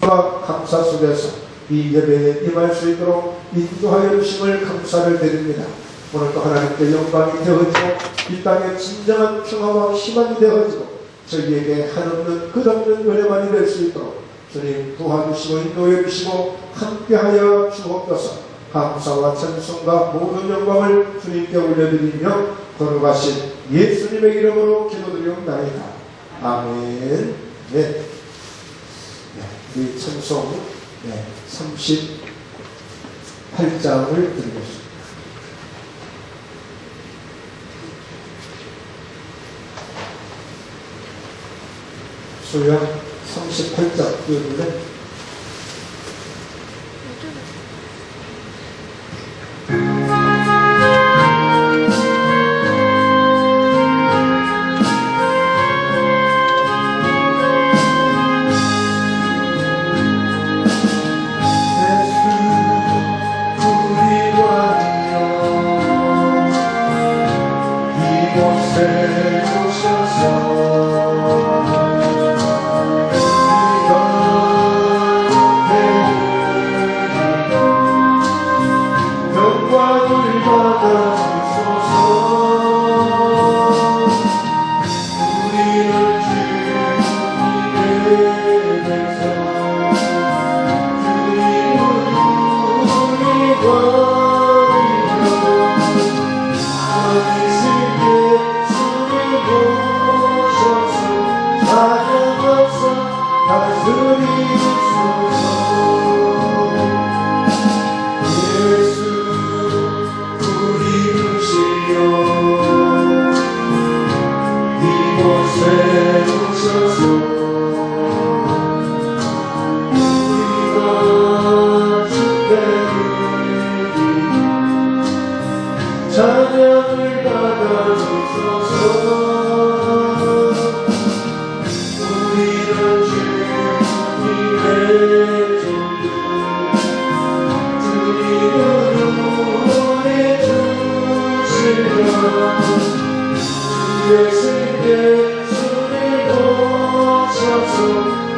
감사 속에서 이 예배에 임할 수 있도록 인도하여 주심을 감사를 드립니다. 오늘도 하나님께 영광이 되어지고 이 땅에 진정한 평화와 희망이 되어지고 저희에게 한없는 끝없는 은혜만이 될 수 있도록 주님 도와주시고 인도해 주시고 함께하여 주옵소서. 감사와 찬송과 모든 영광을 주님께 올려드리며 거룩하신 예수님의 이름으로 기도드리옵나이다. 아멘. 네. 우리 찬송 38장을 드리겠습니다. 수영 38장 띄워주면 찬양을 받아주소서. 우리는 주님의 종들, 주님은 우리 주시며 주의 세계 손에 오셔서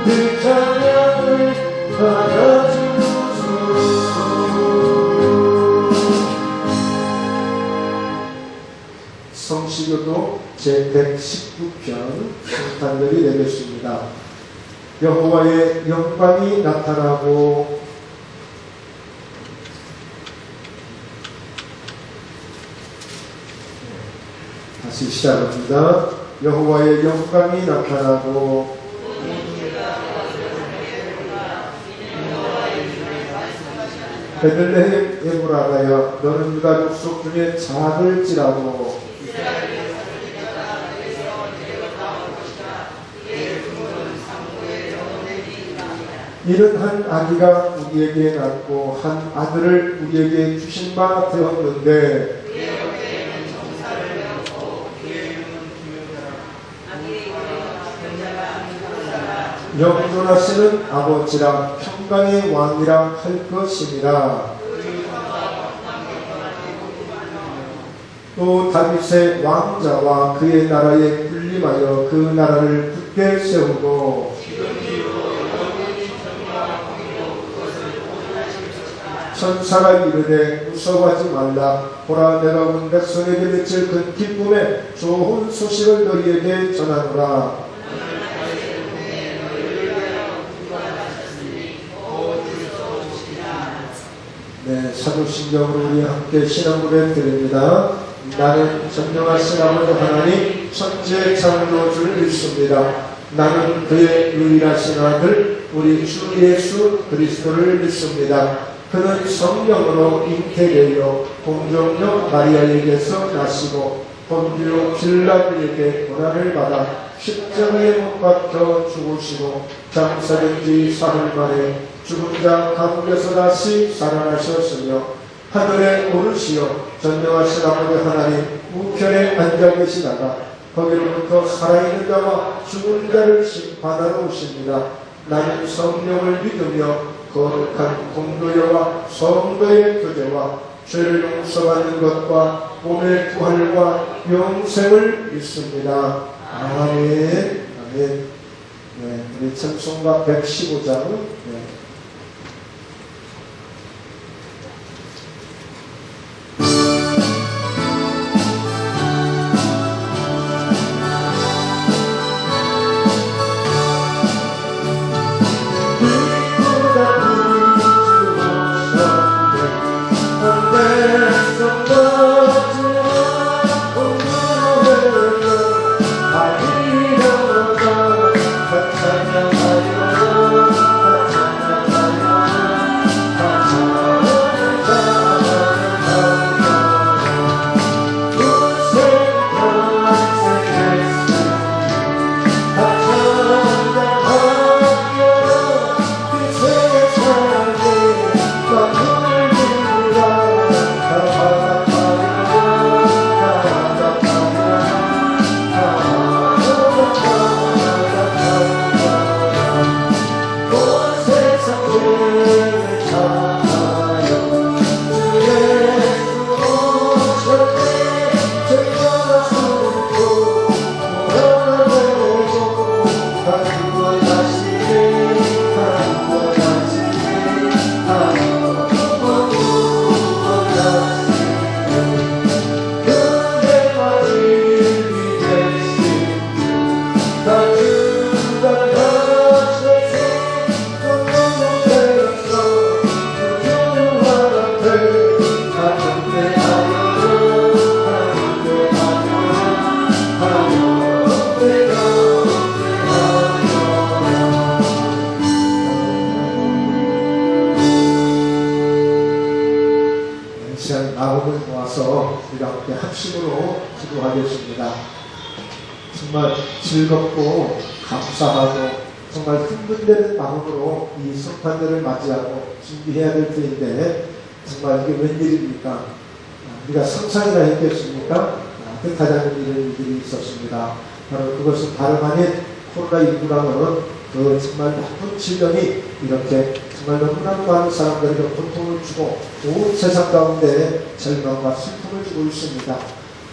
그 찬양을 받아주소서. 성시교도 제119편 성탄절이 되겠습니다. 여호와의 영광이 나타나고 다시 시작합니다. 여호와의 영광이 나타나고 베들레헴 에브라다여 너는 유다 족속 중에 작을지라도 이는 한 아기가 우리에게 낳고 한 아들을 우리에게 주신 바 되었는데 영존하시는 아버지라 평강의 왕이라 할 것입니다. 또 다윗의 왕자와 그의 나라에 군림하여 그 나라를 굳게 세우고 천사가 이르되 무서워하지 말라. 보라 내가 온 백성에게 미칠 큰 기쁨의 좋은 소식을 너희에게 전하노라. 네, 사도신경으로 우리 함께 신앙고백 드립니다. 나는 전능하신 아버지 하나님 천지의 창조주를 믿습니다. 나는 그의 유일하신 아들 우리 주 예수 그리스도를 믿습니다. 그는 성령으로 잉태되어 공정녀 마리아에게서 나시고 본디오 빌라도에게 고난을 받아 십자가에 못 박혀 죽으시고 장사된 지 사흘 만에 죽은 자 가운데서 다시 살아나셨으며 하늘에 오르시어 전능하신 아버지 하나님 우편에 앉아 계시다가 거기로부터 살아있는 자와 죽은 자를 심판하러 오십니다. 나는 성령을 믿으며 거룩한 공도여와 성도의 교제와 죄를 용서받는 것과 몸의 부활과 영생을 믿습니다. 아멘. 아멘. 네, 우리 찬송가 115장 마음을 모아서 우리가 함께 합심으로 기도하겠습니다. 정말 즐겁고 감사하고 정말 흥분되는 마음으로 이 성탄절을 맞이하고 준비해야 될 때인데 정말 이게 웬일입니까? 우리가 상상이나 했겠습니까? 뜻하지 않은 이런 일들이 있었습니다. 바로 그것은 다름 아닌 코로나19라는 그 정말 나쁜 질병이 이렇게 정말 너무나 많은 사람들에게 고통을 주고 온 세상 가운데 절망과 슬픔을 주고 있습니다.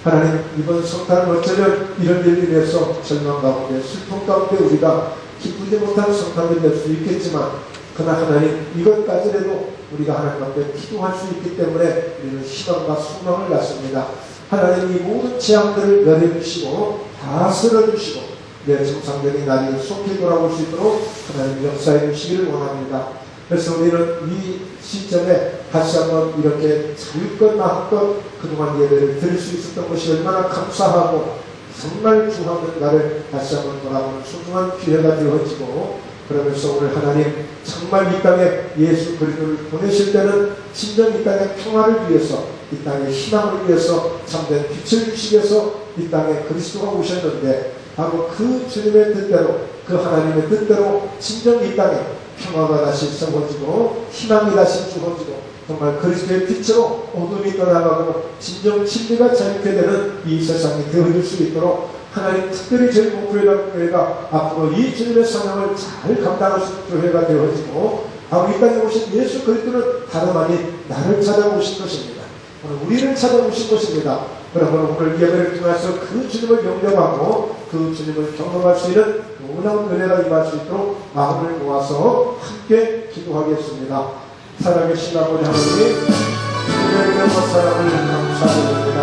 하나님, 이번 성탄을 어쩌면 이런 일을 위해서 절망 가운데 슬픔 가운데 우리가 기쁘지 못한 성탄이 될 수 있겠지만 그러나 하나님, 이것까지라도 우리가 하나님 앞에 기도할 수 있기 때문에 우리는 희망과 소망을 갖습니다. 하나님, 이 모든 재앙들을 멸해주시고 다스려주시고 내 정상적인 날이 속히 돌아올 수 있도록 하나님 역사해 주시기를 원합니다. 그래서 우리는 이 시점에 다시 한번 이렇게 자유껏 마음껏 그동안 예배를 드릴 수 있었던 것이 얼마나 감사하고 정말 주하는 날을 다시 한번 돌아보는 소중한 기회가 되어지고, 그러면서 오늘 하나님 정말 이 땅에 예수 그리스도를 보내실 때는 진정 이 땅의 평화를 위해서, 이 땅의 희망을 위해서 참된 빛을 주시기 위해서 이 땅에 그리스도가 오셨는데, 바로 그 주님의 뜻대로, 그 하나님의 뜻대로 진정 이 땅에 평화가 다시 세워지고 희망이 다시 주어지고 정말 그리스도의 빛으로 어둠이 떠나가고 진정 진리가 자유케 되는 이 세상이 되어질 수 있도록 하나님 특별히 저희 목표회당 교회가 앞으로 이 주님의 사명을 잘 감당할 수 있는 교회가 되어지고, 바로 이 땅에 오신 예수 그리스도는 다름 아닌 나를 찾아오신 것입니다. 오늘 우리를 찾아오신 것입니다. 그러면 오늘 예배를 통해서 그 주님을 영접하고 그 주님을 경험할 수 있는 놀라운 은혜가 임할 수 있도록 마음을 모아서 함께 기도하겠습니다. 살아계신 아버지 하나님, 주님의 영원 사랑을 감사드립니다.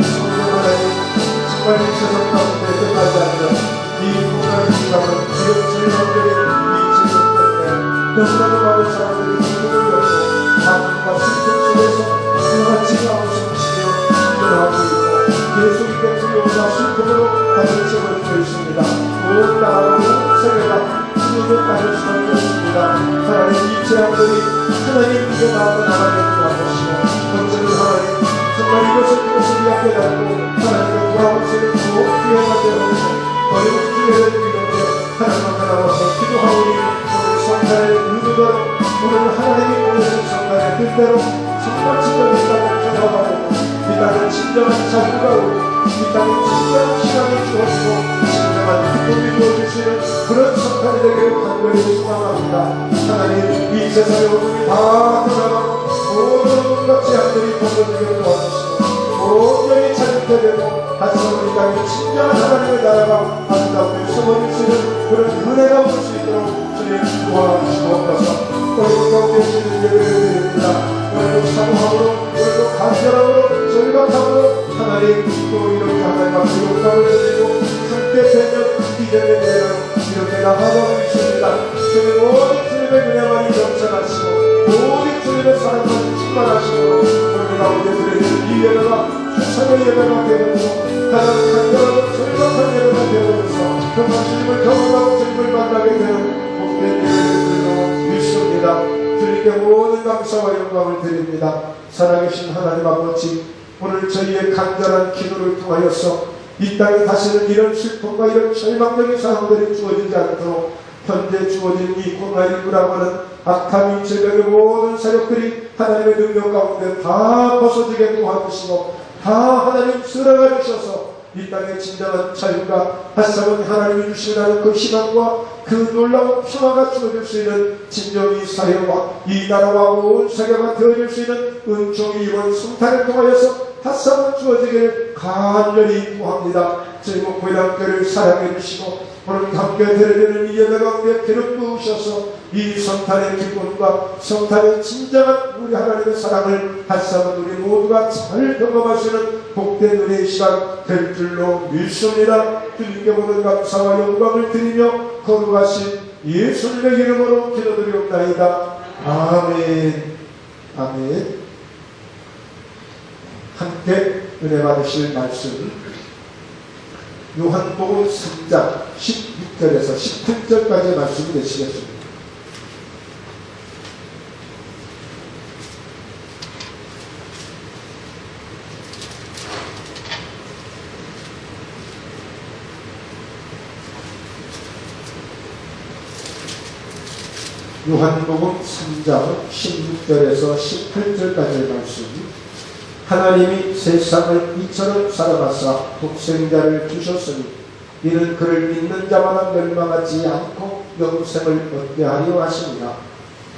성령 하나님, 정말 이 세상 가운데 끝나지 않는 이 고난의 시간은 비록 즐거움들이 이 세상 때문에 너무나도 많은 사람들이 죽음을 겪고 아픔과 슬픔 속에서 그같이 나오신 주시며 기도하고 있고 계속되게 두려움과 슬픔으로 가득 채워져 있습니다. 온 나라로 온 세계가 주님을 받을 수밖에 없습니다. 하나님, 이 재앙들이 하나님 믿어 나가게 도와주시고, 언제는 하나님 정말 이것을 깨닫고 하나님의 돌아오시는 좋은 기회가 되어서 어려운 기회를 이루게 하나님 앞에 나와서 기도하오니 오늘 성탄의 의미대로, 오늘 하나님이 보내신 성탄의 뜻대로 정말 진정한 땅을 찾아가고 이 땅은 진정한 자유가 오고 이 땅은 진정한 희망이 주어지고 진정한 기쁨이 주어지시는 그런 성탄이 되기를 간절히 소망합니다. 하나님, 이 세상의 어둠이 다 떠나가고 모든 것 재앙들이 벗어지기를 도와주시고 온전히 자유케 되고 다시 한번 이 땅에 진정한 하나님의 나라가 아름답게 서버릴 수 있는 그런 은혜가 올 수 있도록 주님 도와주옵소서. 오늘도 가운데 주는 예배를 드립니다. 오늘도 사모함으로, 오늘도 간절함으로, 절박함으로 하나님 또 이렇게 하나님 앞에 영광을 드리고 함께 되면 기대는 대로 이렇게 나가고 있습니다. 주님 모든 주님의 은혜만이 넘쳐나시고 모든 주님의 사랑만이 충만하시고 오늘 가운데 드리는 이 예배가 주차의 예배가 되고 하나님 간절하고 절박한 예배가 되어서 정말 주님을 경험하고 주님을 만나게 되는 복된 예배를 믿습니다. 주님께 모든 감사와 영광을 드립니다. 살아계신 하나님 아버지, 오늘 저희의 간절한 기도를 통하여서 이 땅에 다시는 이런 슬픔과 이런 절망적인 상황들이 주어지지 않도록 현재 주어진 이 코로나19라고 하는 악한 인체적인 모든 세력들이 하나님의 능력 가운데 다 벗어지게 도와주시고 다 하나님 쓰러가 주셔서 이 땅의 진정한 자유가 핫사은 하나님이 주시라는 그 희망과 그 놀라운 평화가 주어질 수 있는 진정이 사회와 이 나라와 온 세계가 되어질 수 있는 은총이 이번 성탄을 통하여서 핫사은 주어지기를 간절히 구합니다. 저희 목포의당교를 사랑해 주시고 오늘 함께 드려지는 이 예배 가운데 기름 부으셔서 이 성탄의 기쁨과 성탄의 진정한 우리 하나님의 사랑을 핫사은 우리 모두가 잘 경험할 수 있는 복된 은혜의 시간 될 줄로 믿습니다. 주님께 모든 감사와 영광을 드리며 거룩하신 예수님의 이름으로 기도드리옵나이다. 아멘. 아멘. 함께 은혜 받으실 말씀 요한복음 3장 16절에서 18절까지의 말씀이 되시겠습니다. 요한복음 3장 16절에서 18절까지의 말씀. 하나님이 세상을 이처럼 사랑하사 독생자를 주셨으니 이는 그를 믿는 자마다 멸망하지 않고 영생을 얻게 하려 하십니다.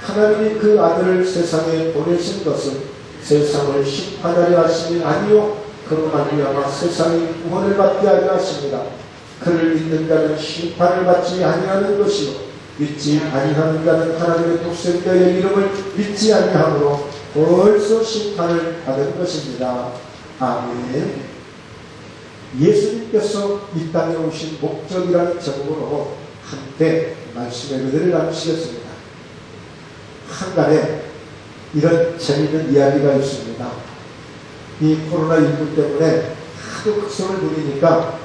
하나님이 그 아들을 세상에 보내신 것은 세상을 심판하려 하심이 아니요 그로 말미암아 세상이 구원을 받게 하려 하십니다. 그를 믿는 자는 심판을 받지 아니하는 것이요 믿지 아니하는 자는 하나님의 독생자의 이름을 믿지 아니하므로 벌써 심판을 받은 것입니다. 아멘. 예수님께서 이 땅에 오신 목적이라는 제목으로 함께 말씀의 그대를 나누시겠습니다. 한간에 이런 재미있는 이야기가 있습니다. 이 코로나19 때문에 하도 극성을 부리니까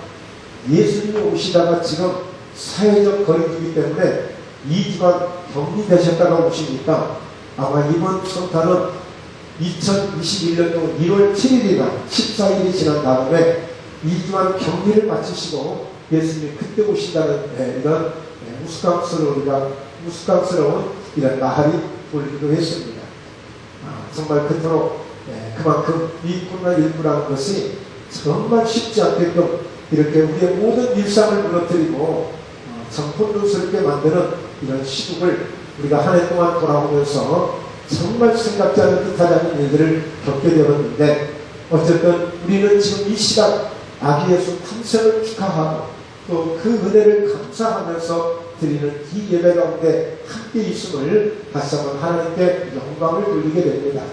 예수님이 오시다가 지금 사회적 거리두기 때문에 2주간 격리되셨다가 오시니까 아마 이번 성탄은 2021년도 1월 7일이나 14일이 지난 다음에 2주간 격리를 마치시고 예수님이 그때 오신다는 이런 우스꽝스러운 이런 나날이 돌기도 했습니다. 정말 그토록 그만큼 이 코로나19라는 것이 정말 쉽지 않게끔 이렇게 우리의 모든 일상을 무너뜨리고 정혼돈스럽게 만드는 이런 시국을 우리가 한 해 동안 돌아오면서 정말 생각지 않은 듯하지 않은 일들을 겪게 되었는데 어쨌든 우리는 지금 이 시간 아기 예수 탄생을 축하하고 또 그 은혜를 감사하면서 드리는 이 예배 가운데 함께 있음을 다시 한번 하나님께 영광을 돌리게 됩니다.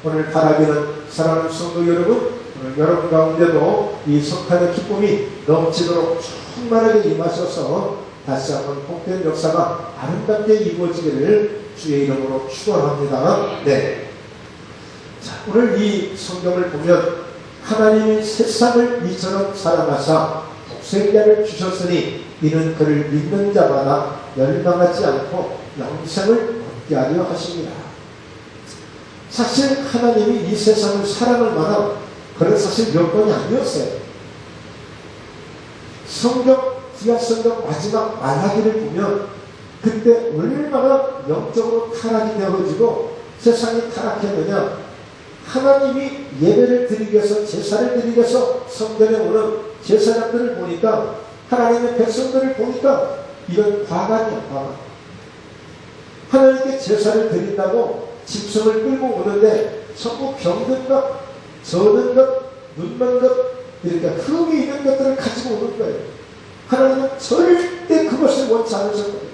오늘 바라기는 사랑하는 성도 여러분, 오늘 여러분 가운데도 이 성탄의 기쁨이 넘치도록 충만하게 임하셔서 다시 한번 복된 역사가 아름답게 이루어지기를 주의 이름으로 축원합니다. 네. 자, 오늘 이 성경을 보면 하나님이 세상을 이처럼 사랑하사 독생자를 주셨으니 이는 그를 믿는 자마다 멸망하지 않고 영생을 얻게 하려 하십니다. 사실 하나님이 이 세상을 사랑할 만한 그런 사실 몇 번이 아니었어요. 구약성경 마지막 말하기를 보면 그때 얼마나 영적으로 타락이 되어지고 세상이 타락했느냐. 하나님이 예배를 드리기 위해서 제사를 드리기 위해서 성전에 오는 제사장들을 보니까 하나님의 백성들을 보니까 이건 과간이야. 과간. 하나님께 제사를 드린다고 짐승을 끌고 오는데 전부 병든 것, 저는 것, 눈먼 것 이렇게 흠이 있는 것들을 가지고 오는 거예요. 하나님은 절대 그것을 원치 않으셨거든요.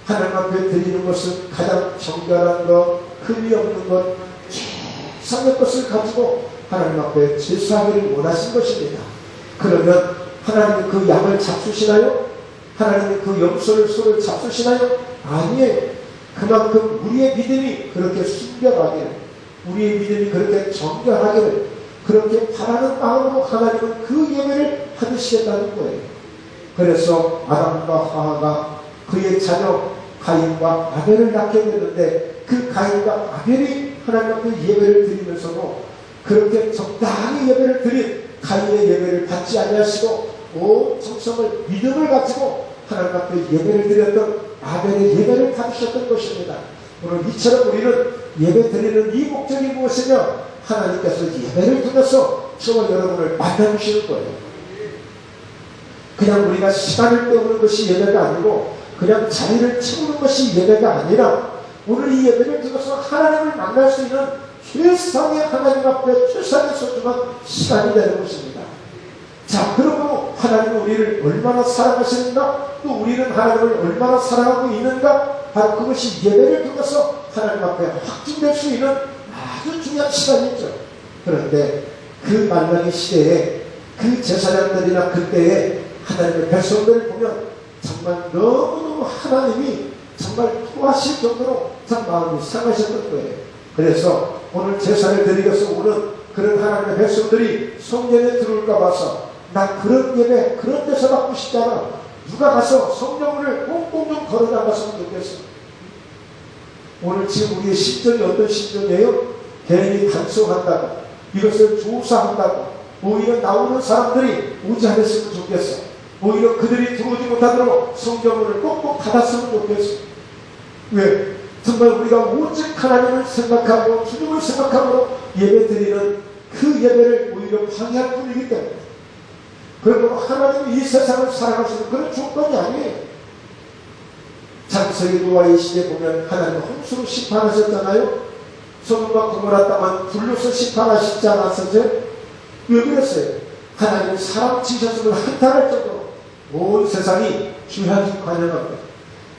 하나님 앞에 드리는 것은 가장 정결한 것, 흠이 없는 것, 최상의 것을 가지고 하나님 앞에 제사하기를 원하신 것입니다. 그러면 하나님이 그 양을 잡수시나요? 하나님이 그 염소를 소를 잡수시나요? 아니에요. 그만큼 우리의 믿음이 그렇게 순결하기를, 우리의 믿음이 그렇게 정결하기를, 그렇게 바라는 마음으로 하나님은 그 예배를 받으시겠다는 거예요. 그래서 아담과 하와가 그의 자녀 가인과 아벨을 낳게 되는데, 그 가인과 아벨이 하나님 앞에 예배를 드리면서도 그렇게 적당히 예배를 드린 가인의 예배를 받지 아니하시고 온 정성을 믿음을 가지고 하나님 앞에 예배를 드렸던 아벨의 예배를 받으셨던 것입니다. 오늘 이처럼 우리는 예배 드리는 이 목적이 무엇이냐? 하나님께서 예배를 통해서 저와 여러분을 만나주시는 거예요. 그냥 우리가 시간을 때우는 것이 예배가 아니고, 그냥 자리를 채우는 것이 예배가 아니라, 오늘 이 예배를 통해서 하나님을 만날 수 있는 최상의 하나님 앞에 최상의 소중한 시간이 되는 것입니다. 자, 그러므로 하나님은 우리를 얼마나 사랑하시는가, 또 우리는 하나님을 얼마나 사랑하고 있는가, 바로 그것이 예배를 통해서 하나님 앞에 확증될 수 있는 아주 중요한 시간이죠. 그런데 그 만나기 시대에 그 제사장들이나 그때에 하나님의 백성들을 보면 정말 너무너무 하나님이 정말 토하실 정도로 참 마음이 상하셨던 거예요. 그래서 오늘 제사를 드리면서 오는 그런 하나님의 백성들이 성전에 들어올까 봐서, 나 그런 예배, 그런 데서 받고 싶지 않아. 누가 가서 성령을 꽁꽁 좀 걸어 나갔으면 좋겠어. 오늘 지금 우리의 심정이 어떤 심정이에요? 괜히 단속한다고, 이것을 조사한다고, 오히려 나오는 사람들이 오지 않았으면 좋겠어. 오히려 그들이 들어오지 못하도록 성전문을 꼭꼭 닫았으면 좋겠어. 왜? 정말 우리가 오직 하나님을 생각하고 주님을 생각하고 예배 드리는 그 예배를 오히려 방해할 뿐이기 때문에, 그러므로 하나님이 이 세상을 사랑하시는 그런 조건이 아니에요. 창세기 노아의 시대에 보면 하나님은 홍수로 심판하셨잖아요. 소돔과 고모라 땅은 불로서 심판하시지 않았었어요? 왜 그랬어요? 하나님은 사람 지셨음을 한탄할 정도로 온 세상이 죄악이 관영합니다.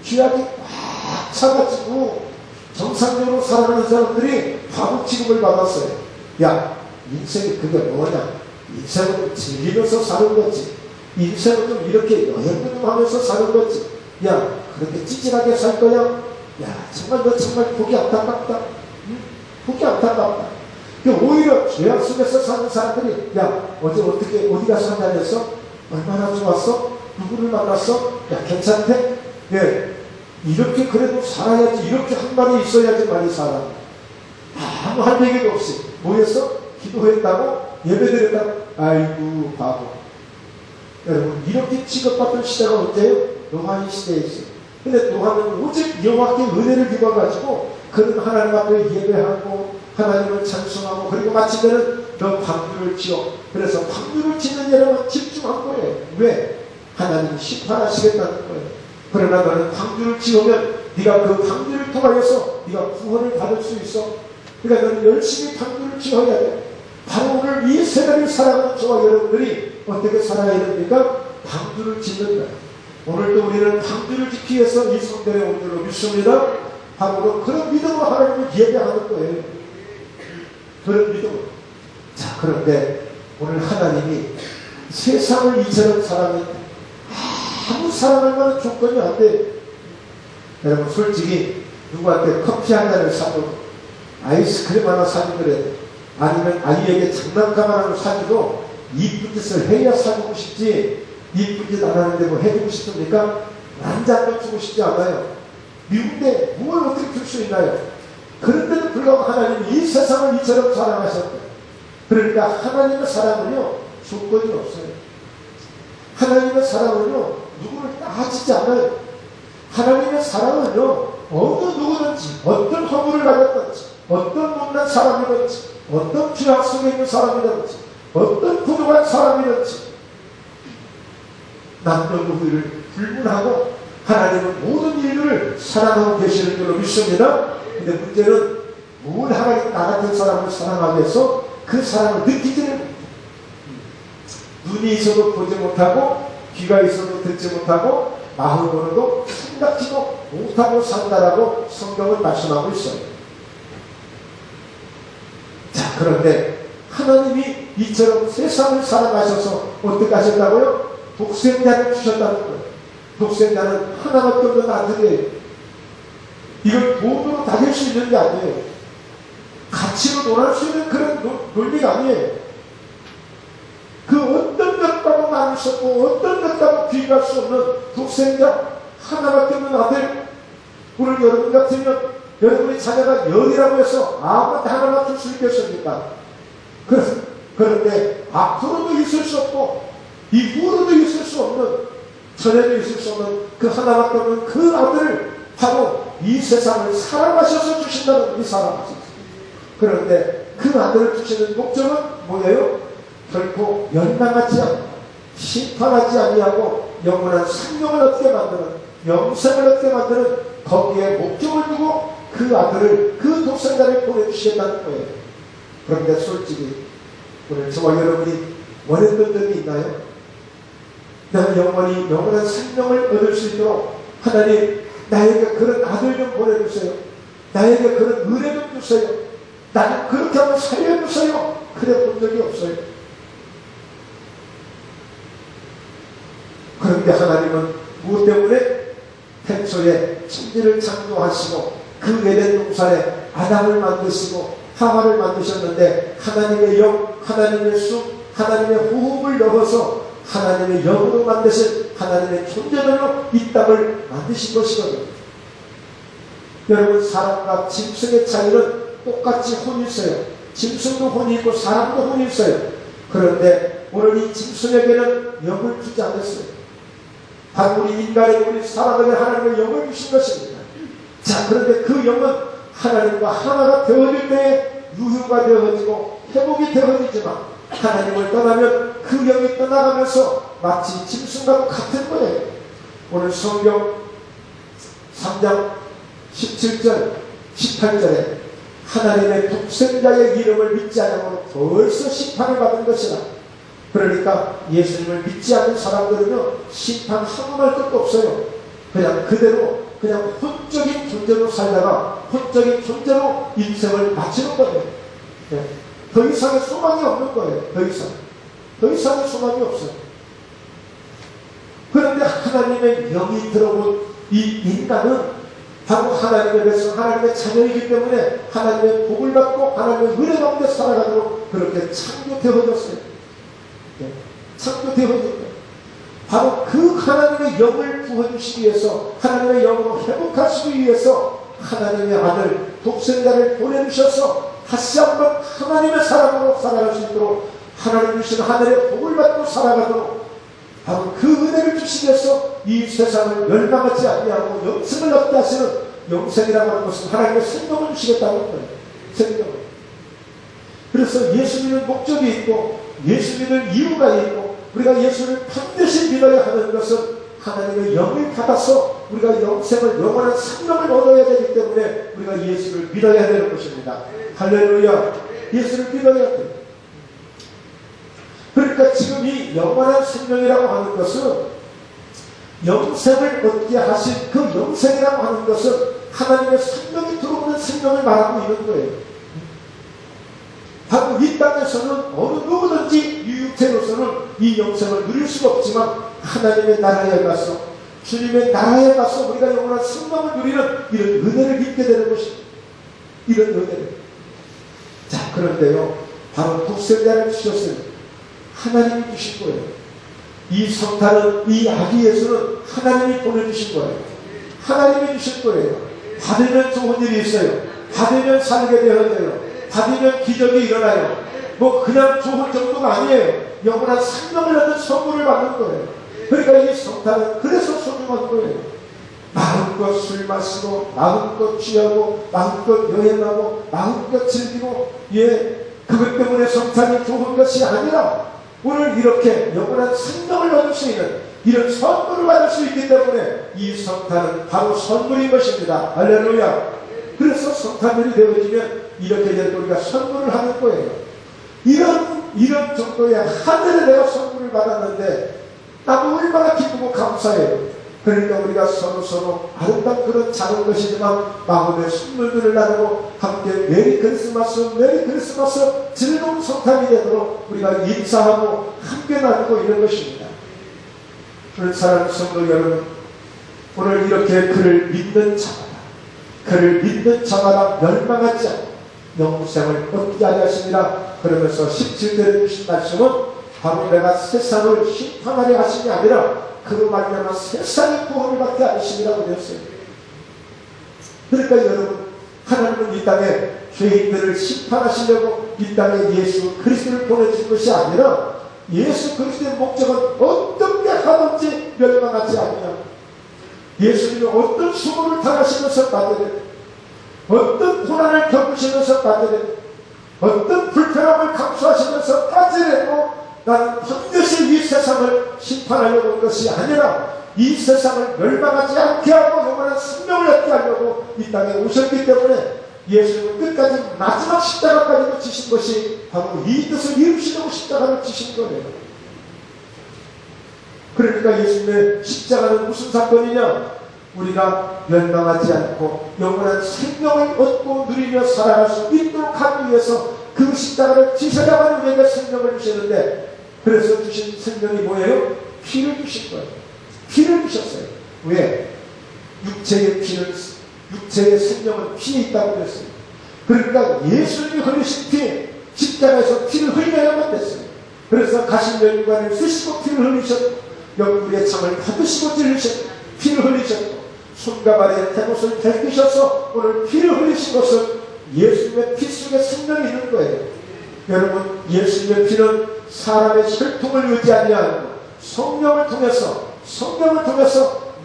죄악이 꽉 차가지고 정상적으로 살아가는 사람들이 바보 취급을 받았어요. 야, 인생이 그게 뭐냐? 인생은 즐기면서 사는 거지. 인생은 좀 이렇게 여행도 하면서 사는 거지. 야, 그렇게 찌질하게 살 거야? 야, 정말 너 정말 보기 안타깝다. 응? 보기 안타깝다. 오히려 죄악 속에서 사는 사람들이, 야, 어제 어떻게 어디 가서 한다녔어? 얼마나 좋았어? 누구를 만났어? 야, 괜찮대? 예, 이렇게 그래도 살아야지. 이렇게 한 말이 있어야지 많이 살아. 아무 할 얘기도 없이 뭐였어? 기도했다고? 예배드렸다고? 아이고 바보. 여러분, 이렇게 취급받던 시대가 언제예요? 노아의 시대에 있어요. 근데 노아는 오직 여호와께 은혜를 입어가지고 그는 하나님 앞에 예배하고 하나님을 찬송하고, 그리고 마치면은 너 방주를 지어. 그래서 방주를 짓는 일에만 집중한 거예요. 왜? 하나님이 심판하시겠다는 거예요. 그러나 너는 방주를 지으면 네가 그 방주를 통하여서 네가 구원을 받을 수 있어. 그러니까 너는 열심히 방주를 지어야 돼. 바로 오늘 이 세상을 살아가는 저와 여러분들이 어떻게 살아야 됩니까? 방주를 짓는 거예요. 오늘도 우리는 방주를 짓기 위해서 이 성전에 온 줄로 믿습니다. 바로 그런 믿음으로 하나님을 예배하는 거예요. 그런 믿음으로. 자, 그런데 오늘 하나님이 세상을 이처럼 사랑했다. 아무 사랑할 만한 조건이 안 돼요. 여러분, 솔직히 누구한테 커피 한 잔을 사도, 아이스크림 하나 사주더라도, 아니면 아이에게 장난감 하나를 사주도 이쁜 짓을 해야 사주고 싶지, 이쁜 짓 안 하는데 뭐 해주고 싶습니까? 한 잔도 주고 싶지 않아요. 미운데 뭘 어떻게 줄 수 있나요? 그런데도 불구하고 하나님이 이 세상을 이처럼 사랑하셨대요. 그러니까 하나님의 사랑은요, 조건이 없어요. 하나님의 사랑은요, 누구를 따지지 않아요. 하나님의 사랑은요, 어느 누구든지, 어떤 허물을 가졌든지, 어떤 못난 사람이든지, 어떤 죄악 속에 있는 사람이든지, 어떤 부족한 사람이든지, 남녀노소를 불문하고 하나님은 모든 일들을 사랑하고 계시는 줄로 믿습니다. 근데 문제는 뭘 하나님 나 같은 사람을 사랑하기 위해서 그 사랑을 느끼지는 못해요. 눈이 있어도 보지 못하고, 귀가 있어도 듣지 못하고, 마음으로도 생각지도 못하고 산다라고 성경은 말씀하고 있어요. 자, 그런데 하나님이 이처럼 세상을 사랑하셔서 어떻게 하셨다고요? 독생자를 주셨다는 거예요. 독생자는 하나밖에 없는 아들이에요. 이걸 돈으로 다닐 수 있는 게 아니에요. 가치로 논할 수 있는 그런 논리가 아니에요. 그 어떤 것과도 나눌 수 없고 어떤 것과도 비교할 수 없는 독생자 하나밖에 없는 아들. 오늘 여러분 같으면 여러분의 자녀가 열이라고 해서 아무한테 하나만 줄 수 있겠습니까? 그런데 앞으로도 있을 수 없고 이후로도 있을 수 없는, 전에도 있을 수 없는 그 하나밖에 없는 그 아들을 바로 이 세상을 사랑하셔서 주신다는 이 사랑하셨어요. 그런데 그 아들을 주시는 목적은 뭐예요? 결코 멸망하지 않고 심판하지 아니하고 영원한 생명을 얻게 만드는, 영생을 얻게 만드는 거기에 목적을 두고 그 아들을, 그 독생자를 보내주시겠다는 거예요. 그런데 솔직히 오늘 저와 여러분이 원했던 적이 있나요? 내가 영원히 영원한 생명을 얻을 수 있도록 하나님 나에게 그런 아들 좀 보내주세요. 나에게 그런 은혜 좀 주세요. 나는 그렇게 한번 살려주세요. 그래 본 적이 없어요. 그런데 하나님은 무엇 때문에? 태초에 천지를 창조하시고 그 에덴 동산에 아담을 만드시고 하와를 만드셨는데 하나님의 영, 하나님의 숲, 하나님의 호흡을 넣어서 하나님의 영으로 만드신 하나님의 존재들로 이 땅을 만드신 것이거든요. 여러분, 사람과 짐승의 차이는 똑같이 혼이 있어요. 짐승도 혼이 있고 사람도 혼이 있어요. 그런데 오늘 이 짐승에게는 영을 주지 않았어요. 바로 우리 인간에게, 우리 사람에게 하나님의 영을 주신 것입니다. 자, 그런데 그 영은 하나님과 하나가 되어질 때에 유효가 되어지고 회복이 되어지지만 하나님을 떠나면 그 영이 떠나가면서 마치 짐승과 같은 거예요. 오늘 성경 3장 17절 18절에 하나님의 독생자의 이름을 믿지 않으면 벌써 심판을 받은 것이라. 그러니까 예수님을 믿지 않는 사람들은요, 심판 한번 할 것도 없어요. 그냥 그대로 그냥 혼적인 존재로 살다가 혼적인 존재로 인생을 마치는 거예요. 네. 더 이상의 소망이 없는 거예요. 더 이상의 소망이 없어요. 그런데 하나님의 영이 들어온 이 인간은 바로 하나님의 백성, 하나님의 자녀이기 때문에 하나님의 복을 받고 하나님의 은혜 가운데 살아가도록 그렇게 창조되어졌어요. 네. 창조되어졌어요. 바로 그 하나님의 영을 부어주시기 위해서, 하나님의 영으로 회복하시기 위해서 하나님의 아들 독생자를 보내주셔서 다시 한번 하나님의 사랑으로 살아갈 수 있도록, 하나님 주신 하늘의 복을 받고 살아가도록 바로 그 은혜를 주시기 위해서 이 세상을 멸망하지 아니하고 영생을 얻게 하시는, 영생이라고 하는 것은 하나님의 생명을 주시겠다는 거예요. 생명을. 그래서 예수 믿는 목적이 있고 예수 믿는 이유가 있고 우리가 예수를 반드시 믿어야 하는 것은 하나님의 영을 받아서 우리가 영생을, 영원한 생명을 얻어야 되기 때문에 우리가 예수를 믿어야 되는 것입니다. 할렐루야. 예수를 믿어야 돼요. 그러니까 지금 이 영원한 생명이라고 하는 것은 영생을 얻게 하신 그 영생이라고 하는 것은 하나님의 생명이 들어오는 생명을 말하고 있는 거예요. 바로 이 땅에서는 어느 누구든지 유육체로서는 이 영생을 누릴 수가 없지만 하나님의 나라에 가서, 주님의 나라에 가서 우리가 영원한 생명을 누리는 이런 은혜를 입게 되는 것입니다. 이런 은혜를. 자, 그런데요, 바로 독생자를 주셨어요. 하나님이 주신 거예요. 이 성탄은, 이 아기 예수는 하나님이 보내주신 거예요. 하나님이 주신 거예요. 받으면 좋은 일이 있어요. 받으면 살게 되어져요. 받으면 기적이 일어나요. 뭐 그냥 좋은 정도가 아니에요. 영원한 생명을 얻는 선물을 받는 거예요. 그러니까 이 성탄은 그래서 소중한 거예요. 마음껏 술 마시고 마음껏 취하고 마음껏 여행하고 마음껏 즐기고, 그것 때문에 성탄이 좋은 것이 아니라 오늘 이렇게 영원한 생명을 얻을 수 있는 이런 선물을 받을 수 있기 때문에 이 성탄은 바로 선물인 것입니다. 할렐루야. 그래서 성탄절이 되어지면 이렇게 될 우리가 선물을 하는 거예요. 이런 정도의 하늘에 내가 선물을 받았는데 나도 얼마나 기쁘고 감사해요. 그러니까 우리가 서로 아름다운 그런 작은 것이지만 마음의 선물들을 나누고 함께 메리 크리스마스 즐거운 성탄이 되도록 우리가 인사하고 함께 나누고 있는 것입니다. 오늘 사랑하는 성도 여러분, 오늘 이렇게 그를 믿는 자마다 멸망하지 않고 영생을 얻게 하려 하십니다. 그러면서 17절에 주신 말씀은 바로 내가 세상을 심판하려 하심이 아니라 그로 말미암아 세상의 구원을 받게 하심이라고 되었어요. 그러니까 여러분, 하나님은 이 땅에 죄인들을 심판하시려고 이 땅에 예수 그리스도를 보내준 것이 아니라 예수 그리스도의 목적은 어떻게 하든지 멸망하지 않으며 예수님이 어떤 수고를 당하시면서 받으려, 어떤 고난을 겪으시면서 받으려, 어떤 불편함을 감수하시면서 받으려고 나는 반드시 이 세상을 심판하려고 온 것이 아니라 이 세상을 멸망하지 않게 하고 영원한 생명을 얻게 하려고 이 땅에 오셨기 때문에 예수님은 끝까지 마지막 십자가까지도 지신 것이 바로 이 뜻을 이루시려고 십자가를 지신 거예요. 그러니까 예수님의 십자가는 무슨 사건이냐? 우리가 멸망하지 않고 영원한 생명을 얻고 누리며 살아갈 수 있도록 하기 위해서 그 십자가를 지셔야만 우리에게 생명을 주시는데, 그래서 주신 생명이 뭐예요? 피를 주신 거예요. 피를 주셨어요. 왜? 육체의 생명은 피에 있다고 그랬어요. 그러니까 예수님이 흘리신 피, 십자가에서 피를 흘려야만 됐어요. 그래서 가시면관을 쓰시고 피를 흘리셨고, 옆구리에 창을 받으시고 찔리셨고 피를 흘리셨고, 손과 발에 대못을 벗기셔서 오늘 피를 흘리신 것은 예수님의 피 속에 생명이 있는 거예요. 여러분, 예수님의 피는 사람의 혈통을 의지하지 않고 성령을 통해서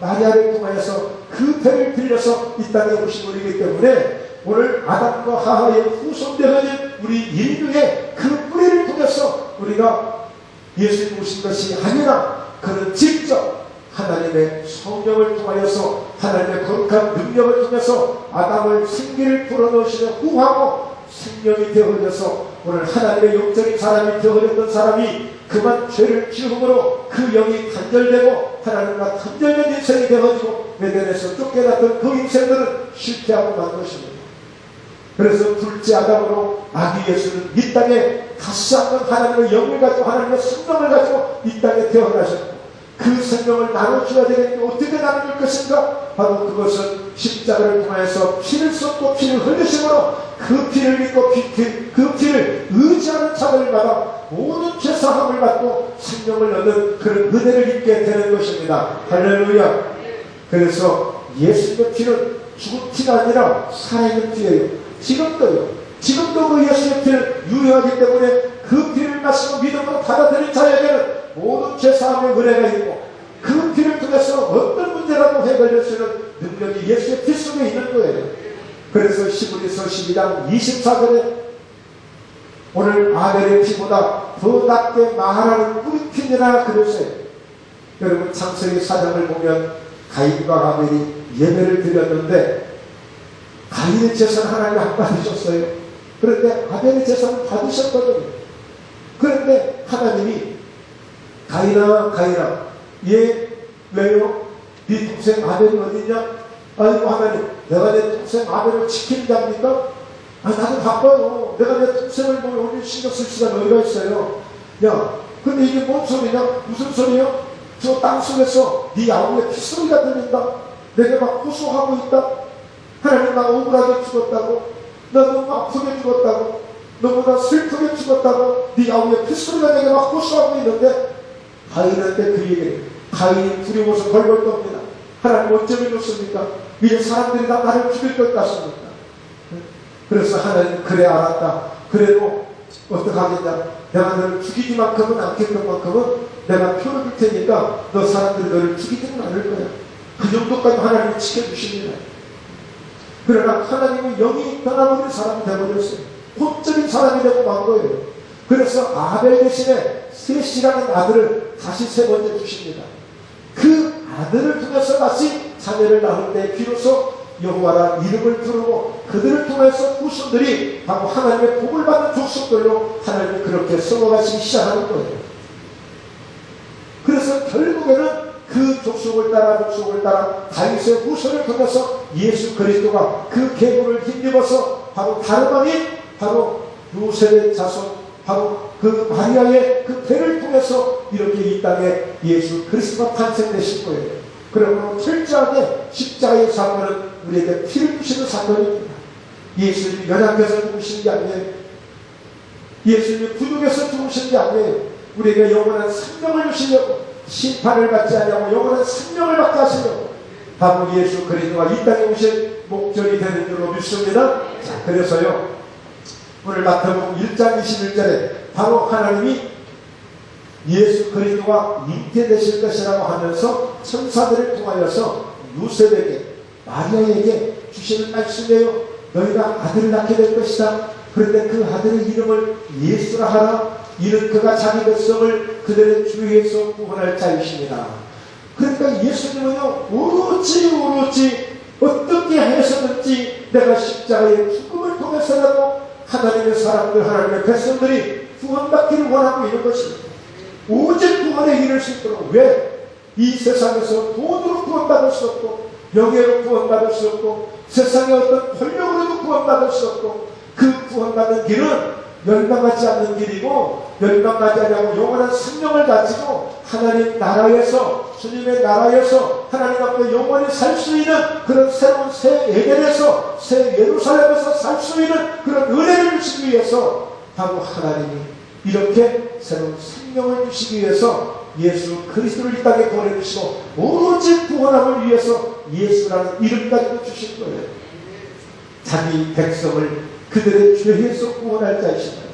마리아를 통하여서 그 배를 빌려서 이 땅에 오신 분이기 때문에 오늘 아담과 하와의 후손되어진 우리 인류의 그 뿌리를 통해서 우리가 예수님 오신 것이 아니라 그는 직접 하나님의 성령을 통하여서 하나님의 거룩한 능력을 통해서 아담을 생기를 불어넣으시며 구하고 생명이 되어져서 오늘 하나님의 영적인 사람이 되어졌던 사람이 그만 죄를 지음으로 그 영이 단절되고 하나님과 단절된 인생이 되어지고 에덴에서 쫓겨났던 그 인생들은 실패하고 만 것입니다. 그래서 둘째 아담으로 아기 예수는 이 땅에 다시 한번 하나님의 영을 가지고 하나님의 생명을 가지고 이 땅에 태어나셨고, 그 생명을 나눠줘야 되겠는데 어떻게 나눠줄 것인가? 바로 그것은 십자가를 통해서 피를 쏟고 피를 흘리심으로 그 피를 믿고 그 피를 의지하는 자들을 받아 모든 죄사함을 받고 생명을 얻는 그런 은혜를 입게 되는 것입니다. 할렐루야. 그래서 예수님의 피는 죽은 피가 아니라 살아있는 피예요. 지금도 그 예수의 피를 유효하기 때문에 그 피를 마시고 믿음으로 받아들인 자에게는 모든 죄사함의 은혜가 있고 그 피를 통해서 어떤 문제라도 해결될 수 있는 능력이 예수의 피 속에 있는 거예요. 그래서 시브리서 12장 24절에 오늘 아벨의 피보다 더 낫게 말하는 우리 피니라 그랬어요. 여러분, 창세기 4장을 보면 가인과 아벨이 예배를 드렸는데 가인의 제사는 하나님 안 받으셨어요. 그런데 아벨의 제사는 받으셨거든요. 그런데 하나님이 가인아 얘 왜요? 네 동생 아벨이 어디냐? 아이고 하나님, 내가 내 동생 아벨을 지킨답니까? 나도 바빠요. 내가 내 동생을 보면 오늘 신경 쓸 시간 어디가 있어요? 야, 근데 이게 뭔 소리냐? 무슨 소리야? 저 땅속에서 네 아우의 핏소리가 들린다. 내가 막 호소하고 있다. 하나님, 나 억울하게 죽었다고, 나 너무 아프게 죽었다고, 너무나 슬프게 죽었다고 네 아우의 핏소리가 내게 막 호소하고 있는데, 가인한테 그 얘기를, 가인이 두려워서 벌벌 떱니다. 하나님 어쩌면 좋습니까? 이제 사람들이 다 나를 죽일 것 같습니까? 그래서 하나님, 그래 알았다. 그래도 어떡하겠냐? 내가 너를 죽이기만큼은 않겠던만큼은 내가 표를 줄 테니까 너 사람들이 너를 죽이지는 않을 거야. 그 정도까지 하나님이 지켜주십니다. 그러나 하나님은 영이 떠나버린 사람이 되어버렸어요. 혼적인 사람이 되고 만 거예요. 그래서 아벨 대신에 셋이라는 아들을 다시 세 번째 주십니다. 그 아들을 통해서 다시 자녀를 낳을 때 비로소 여호와라 이름을 부르고 그들을 통해서 후손들이 바로 하나님의 복을 받는 족속들로 하나님이 그렇게 썩어가시기 시작하는 거예요. 그래서 결국에는 그 족속을 따라 다윗의 후손을 통해서 예수 그리스도가 그 계보를 힘입어서 바로 다름 아닌 바로 요셉의 자손, 바로 그 마리아의 그 배를 통해서 이렇게 이 땅에 예수 그리스도가 탄생되신 거예요. 그러므로 철저하게 십자가의 사건은 우리에게 피를 부시는 사건입니다. 예수님이 연약해서 죽으신 게 아니에요. 예수님이 부족해서 죽으신 게 아니에요. 우리에게 영원한 생명을 주시려고, 심판을 받지 않냐고 영원한 생명을 받게 하시려고 바로 예수 그리스도가 이 땅에 오신 목적이 되는 줄로 믿습니다. 자, 그래서요 오늘 마태복음 1장 21절에 바로 하나님이 예수 그리스도가 잉태되실 것이라고 하면서 천사들을 통하여서 요셉에게 마리아에게 주시는 말씀이에요. 너희가 아들을 낳게 될 것이다. 그런데 그 아들의 이름을 예수라 하라. 이는 그가 자기 백성을 그들의 주에서 구원할 자이십니다. 그러니까 예수님은요 오로지 어떻게 해서든지 내가 십자가의 죽음을 통해서라도 하나님의 사람들, 하나님의 백성들이 구원받기를 원하고 있는 것입니다. 오직 구원에 이를 수 있도록. 왜? 이 세상에서 돈으로 구원받을 수 없고 명예로 구원받을 수 없고 세상의 어떤 권력으로도 구원받을 수 없고 그 구원받는 길은 멸망하지 않는 길이고 멸망하지 않고 영원한 생명을 가지고 하나님 나라에서 주님의 나라에서 하나님 앞에 영원히 살 수 있는 그런 새로운 새 에덴에서 새 예루살렘에서 살 수 있는 그런 은혜를 주시기 위해서 바로 하나님이 이렇게 새로운 생명을 주시기 위해서 예수 그리스도를 이 땅에 보내주시고 오로지 구원함을 위해서 예수라는 이름까지도 주신 거예요. 자기 백성을 그들의 죄에서 구원할 자이십니다.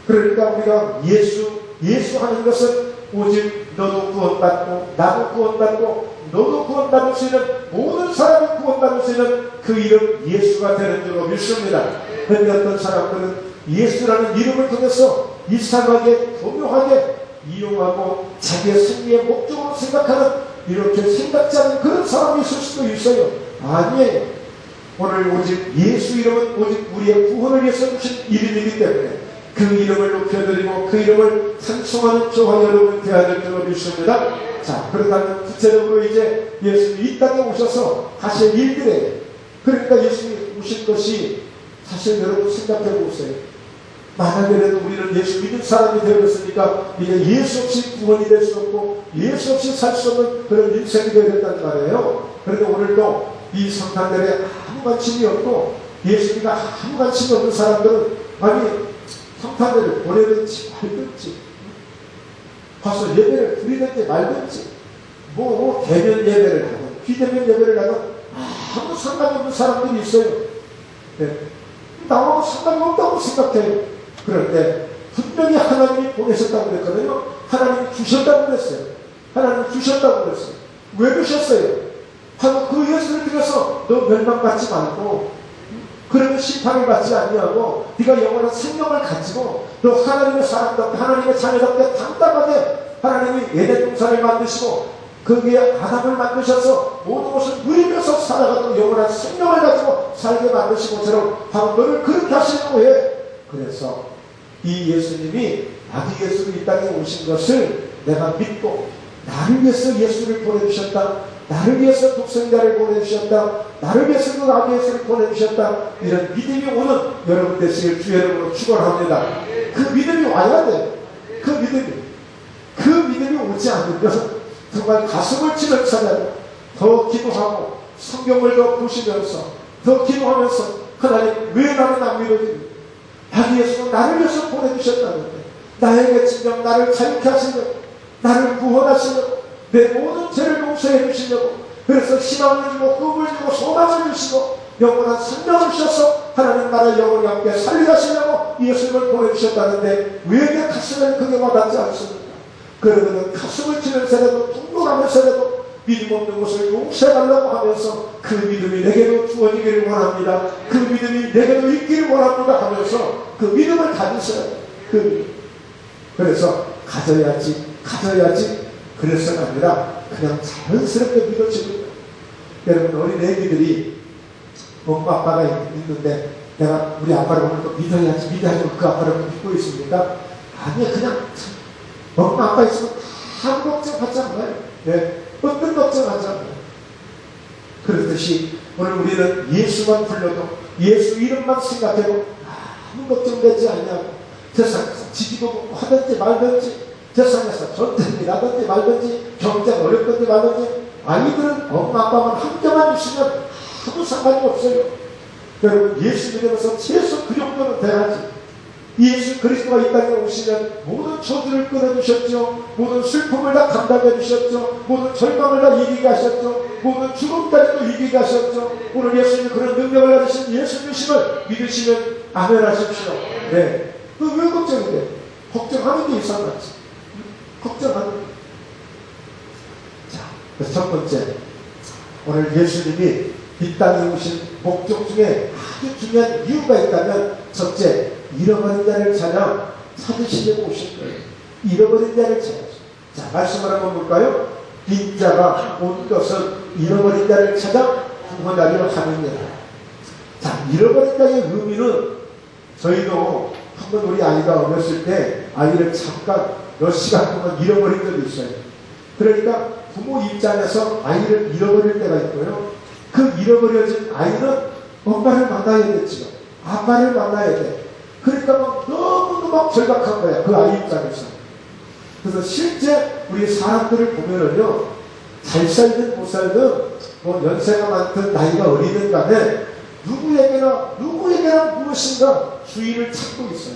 그러니까 우리가 예수 하는 것은 오직 너도 구원받고 나도 구원받고 너도 구원받을 수 있는 모든 사람이 구원받을 수 있는 그 이름 예수가 되는 줄로 믿습니다. 그런데 어떤 사람들은 예수라는 이름을 통해서 이상하게 교묘하게 이용하고 자기의 승리의 목적으로 생각하는 이렇게 생각지 않는 그런 사람이 있을 수도 있어요. 아니에요. 오늘 오직 예수 이름은 오직 우리의 구원을 위해서 주신 이름이기 때문에 그 이름을 높여드리고 그 이름을 찬송하는 저와 여러분 되어야 될 줄로 믿습니다. 자, 그렇다면 구체적으로 이제 예수님이 이 땅에 오셔서 하실 일들에 그러니까 예수님이 오실 것이 사실 여러분 생각해 보세요. 만약에라도 우리는 예수 믿는 사람이 되어졌으니까 이제 예수 없이 구원이 될 수 없고 예수 없이 살 수 없는 그런 인생이 되어졌단 말이에요. 그런데 오늘도 이 성탄절에 아무 관심이 없고 예수님과 아무 관심이 없는 사람들은 아니 성탄절을 보내든지 말든지 가서 예배를 드리든지 말든지 뭐 대면 예배를 하든 비대면 예배를 하든 아무 상관이 없는 사람들이 있어요. 네. 나하고 상관이 없다고 생각해요. 그런데 분명히 하나님이 보내셨다고 그랬거든요. 하나님이 주셨다고 그랬어요. 하나님이 주셨다고 그랬어요. 왜 주셨어요? 바로 그 예수를 통해서 너 멸망받지 말고 그러면 심판을 받지 아니하고 네가 영원한 생명을 가지고 너 하나님의 사람답게 하나님의 자녀답게 당당하게 하나님이 에덴 동산을 만드시고 거기에 아담을 만드셔서 모든 것을 누리면서 살아가는 영원한 생명을 가지고 살게 만드시고처럼 바로 너를 그렇게 하시는 거예요. 그래서 이 예수님이 아기 예수로 이 땅에 오신 것을 내가 믿고 나를 위해서 예수를 보내주셨다. 나를 위해서 독생자를 보내주셨다. 나를 위해서 그 아기 예수를 보내주셨다. 이런 믿음이 오는 여러분 되시길 주의 이름으로 축원합니다. 그 믿음이 와야 돼. 그 믿음이 오지 않으면 정말 가슴을 치는 사람 더 기도하고 성경을 더 보시면서 더 기도하면서 하나님 왜 나는 안 믿어지니 아기 예수는 나를 위해서 보내주셨다는데 나에게 진정 나를 자유케 하시려고 나를 구원하시려고 내 모든 죄를 용서해 주시려고 그래서 희망을 주고 꿈을 주고 소망을 주시고 영원한 생명을 주셔서 하나님 나라 영원히 함께 살게 하시려고 예수님을 보내주셨다는데 왜 내 가슴에 그게 와닿지 않습니까? 그러면 가슴을 치면서라도 통곡하면서라도 믿음 없는 것을 용서해달라고 하면서 그 믿음이 내게도 주어지기를 원합니다. 그 믿음이 내게도 있기를 원합니다 하면서 그 믿음을 가지셔야 돼요. 그 믿음. 그래서 가져야지 그래서가 아니라 그냥 자연스럽게 믿어지는 거예요. 여러분 어린 애기들이 엄마 아빠가 있는데 내가 우리 아빠를 오늘 또 믿어야지 그 아빠를 믿고 있습니까? 아니요 그냥 엄마 아빠 있으면 아무 걱정 하지 않아요. 네. 어떤 걱정하지 않아요. 그렇듯이 오늘 우리는 예수만 불러도 예수 이름만 생각해도 아무 걱정되지 않냐고 세상에서 지지고 하든지 말든지 세상에서 전쟁이 나든지 말든지 경제가 어렵든지 말든지 아이들은 엄마 아빠만 함께만 있으면 아무 상관이 없어요. 여러분 예수 믿으면서 최소 그 정도는 돼야지. 예수 그리스도가 이 땅에 오시면 모든 저주를 끊어주셨죠. 모든 슬픔을 다 감당해 주셨죠. 모든 절망을 다 이기게 하셨죠. 모든 죽음까지도 이기게 하셨죠. 오늘 예수님이 그런 능력을 가지신 예수님을 믿으시면 아멘 하십시오. 네. 왜 걱정이 돼? 걱정하는 게 이상하지. 걱정하는 게. 자, 그래서 첫 번째. 오늘 예수님이 이 땅에 오신 목적 중에 아주 중요한 이유가 있다면 첫째, 잃어버린 자를 찾으시려고 오신 거예요. 잃어버린 자를 찾으시죠. 자, 말씀을 한번 볼까요? 빈자가 온 것은 잃어버린 자를 찾아 구원하려 함이니라. 자, 잃어버린 자의 의미는 저희도 한번 우리 아이가 어렸을 때 아이를 잠깐 몇 시간 동안 잃어버린 적이 있어요. 그러니까 부모 입장에서 아이를 잃어버릴 때가 있고요. 그 잃어버려진 아이는 엄마를 만나야겠지요. 아빠를 만나야 돼. 그러니까 너무 막 절박한 거야. 그 아이 입장에서. 그래서 실제 우리 사람들을 보면은요, 잘 살든 못 살든, 뭐 연세가 많든 나이가 어리든 간에 누구에게나 무엇인가 주인을 찾고 있어요.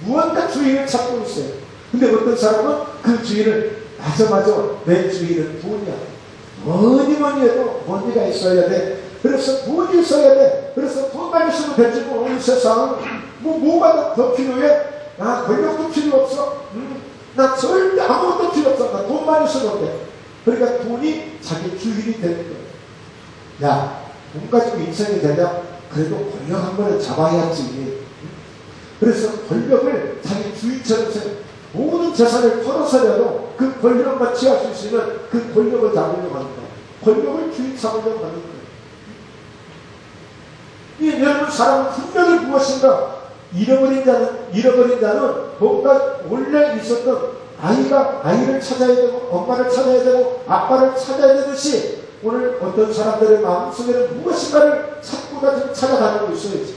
무언가 주인을 찾고 있어요. 근데 어떤 사람은 그 주인을 맞아 내 주인은 돈이야. 뭐니 해도 뭔지가 있어야 돼. 그래서 돈이 있어야 돼. 그래서 돈만 있으면 되지 뭐. 이 세상은 뭐가 더 필요해? 나 권력도 필요 없어. 나 절대 아무것도 필요 없어. 나 돈만 있으면 돼. 그러니까 돈이 자기 주인이 되는 거예요. 야, 돈 가지고 인생이 되냐? 그래도 권력 한 번은 잡아야지. 그래서 권력을 자기 주인처럼 모든 재산을 털어서라도 그 권력만 취할 수 있으면 그 권력을 잡으려고 하는 거예요. 권력을 주인 삼으려고 하는 거예요. 이 여러분 사람은 분명히 무엇인가 잃어버린 자는 뭔가 원래 있었던 아이를 찾아야 되고 엄마를 찾아야 되고 아빠를 찾아야 되듯이 오늘 어떤 사람들의 마음속에는 무엇인가를 찾고자 찾아다니고 있어야지.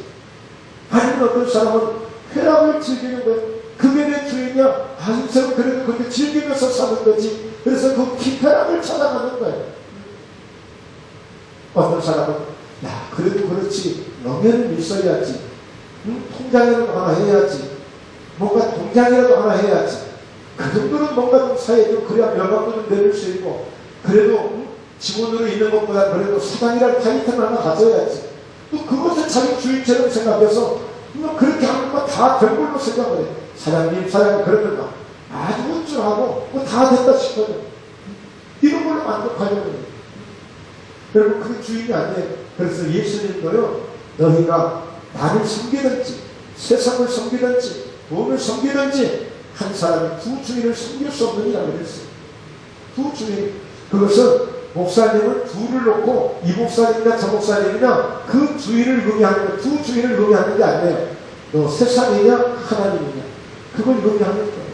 아니면 어떤 사람은 쾌락을 즐기는 거예요. 그게 내 주인이야. 인생은 그래도 그렇게 즐기면서 사는 거지. 그래서 그 쾌락을 찾아가는 거예요. 어떤 사람은 야, 그래도 그렇지. 명예는 있어야지. 통장이라도 하나 해야지. 뭔가 통장이라도 하나 해야지. 그 정도는 뭔가 좀 사야죠. 그래야 명함도 좀 내릴 수 있고. 그래도 직원으로 있는 것보다 그래도 사장이라는 타이틀 하나 가져야지. 또 그것을 자기 주인처럼 생각해서 그렇게 하는 건 다 된 걸로 생각을 해. 사장님 그러면 막 아주 우쭐하고 뭐 다 됐다 싶어요. 이런 걸로 만족하려고 해요. 여러분 그게 주인이 아니에요. 그래서 예수님도요, 너희가 나를 섬기든지 세상을 섬기든지 돈을 섬기든지 한 사람이 두 주인을 섬길 수 없느니라 그랬어요. 두 주인. 그것은 목사님은 둘을 놓고 이 목사님이나 저 목사님이나 그 주인을 의미하는 거, 두 주인을 의미하는 게 아니에요. 너 세상이냐 하나님이냐 그걸 의미하는 거예요.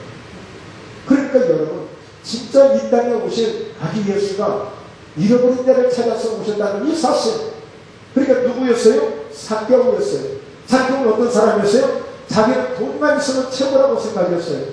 그러니까 여러분 진짜 이 땅에 오신 아기 예수가 잃어버린 자를 찾아서 오셨다는 이 사실. 그러니까 누구였어요? 삭개오였어요. 삭개오는 어떤 사람이었어요? 자기는 돈만 있으면 최고라고 생각했어요.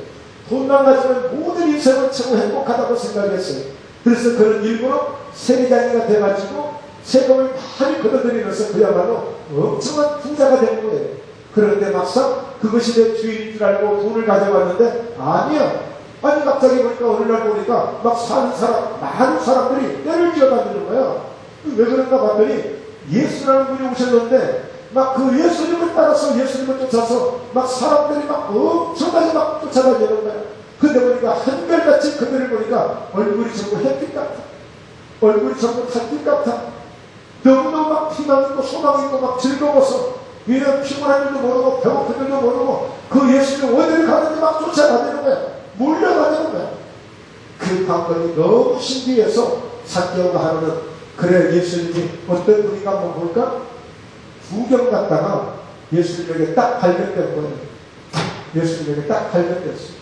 돈만 가지면 모든 인생은 최고 행복하다고 생각했어요. 그래서 그는 일부러 세리장이가 돼가지고 세금을 많이 걷어들이면서 그야말로 엄청난 부자가 된 거예요. 그런데 막상 그것이 내 주인인 줄 알고 돈을 가져갔는데 아니요. 아니 갑자기 보니까 어느 날 보니까 막 사는 사람, 많은 사람들이 떼를 지어다니는 거야. 왜 그런가 봤더니 예수라는 분이 오셨는데 막 그 예수님을 따라서 예수님을 쫓아서 막 사람들이 막 엄청나게 막 쫓아다니는 거야. 근데 보니까 한결같이 그들을 보니까 얼굴이 전부 햇빛 같아. 얼굴이 전부 달빛 같아. 너무너무 막 희망 있고 소망 있고 막 즐거워서 위에 피곤한 줄도 모르고 배고픈 줄도 모르고 그 예수님 어디를 가는지 막 쫓아다니는 거야. 몰려다니는 거야. 그 방법이 너무 신기해서 삭개오가 하루는 그래 예수님이 어떤 분인가 한번 볼까? 구경 갔다가 예수님에게 딱 발견된 거예요. 예수님에게 딱 발견됐어.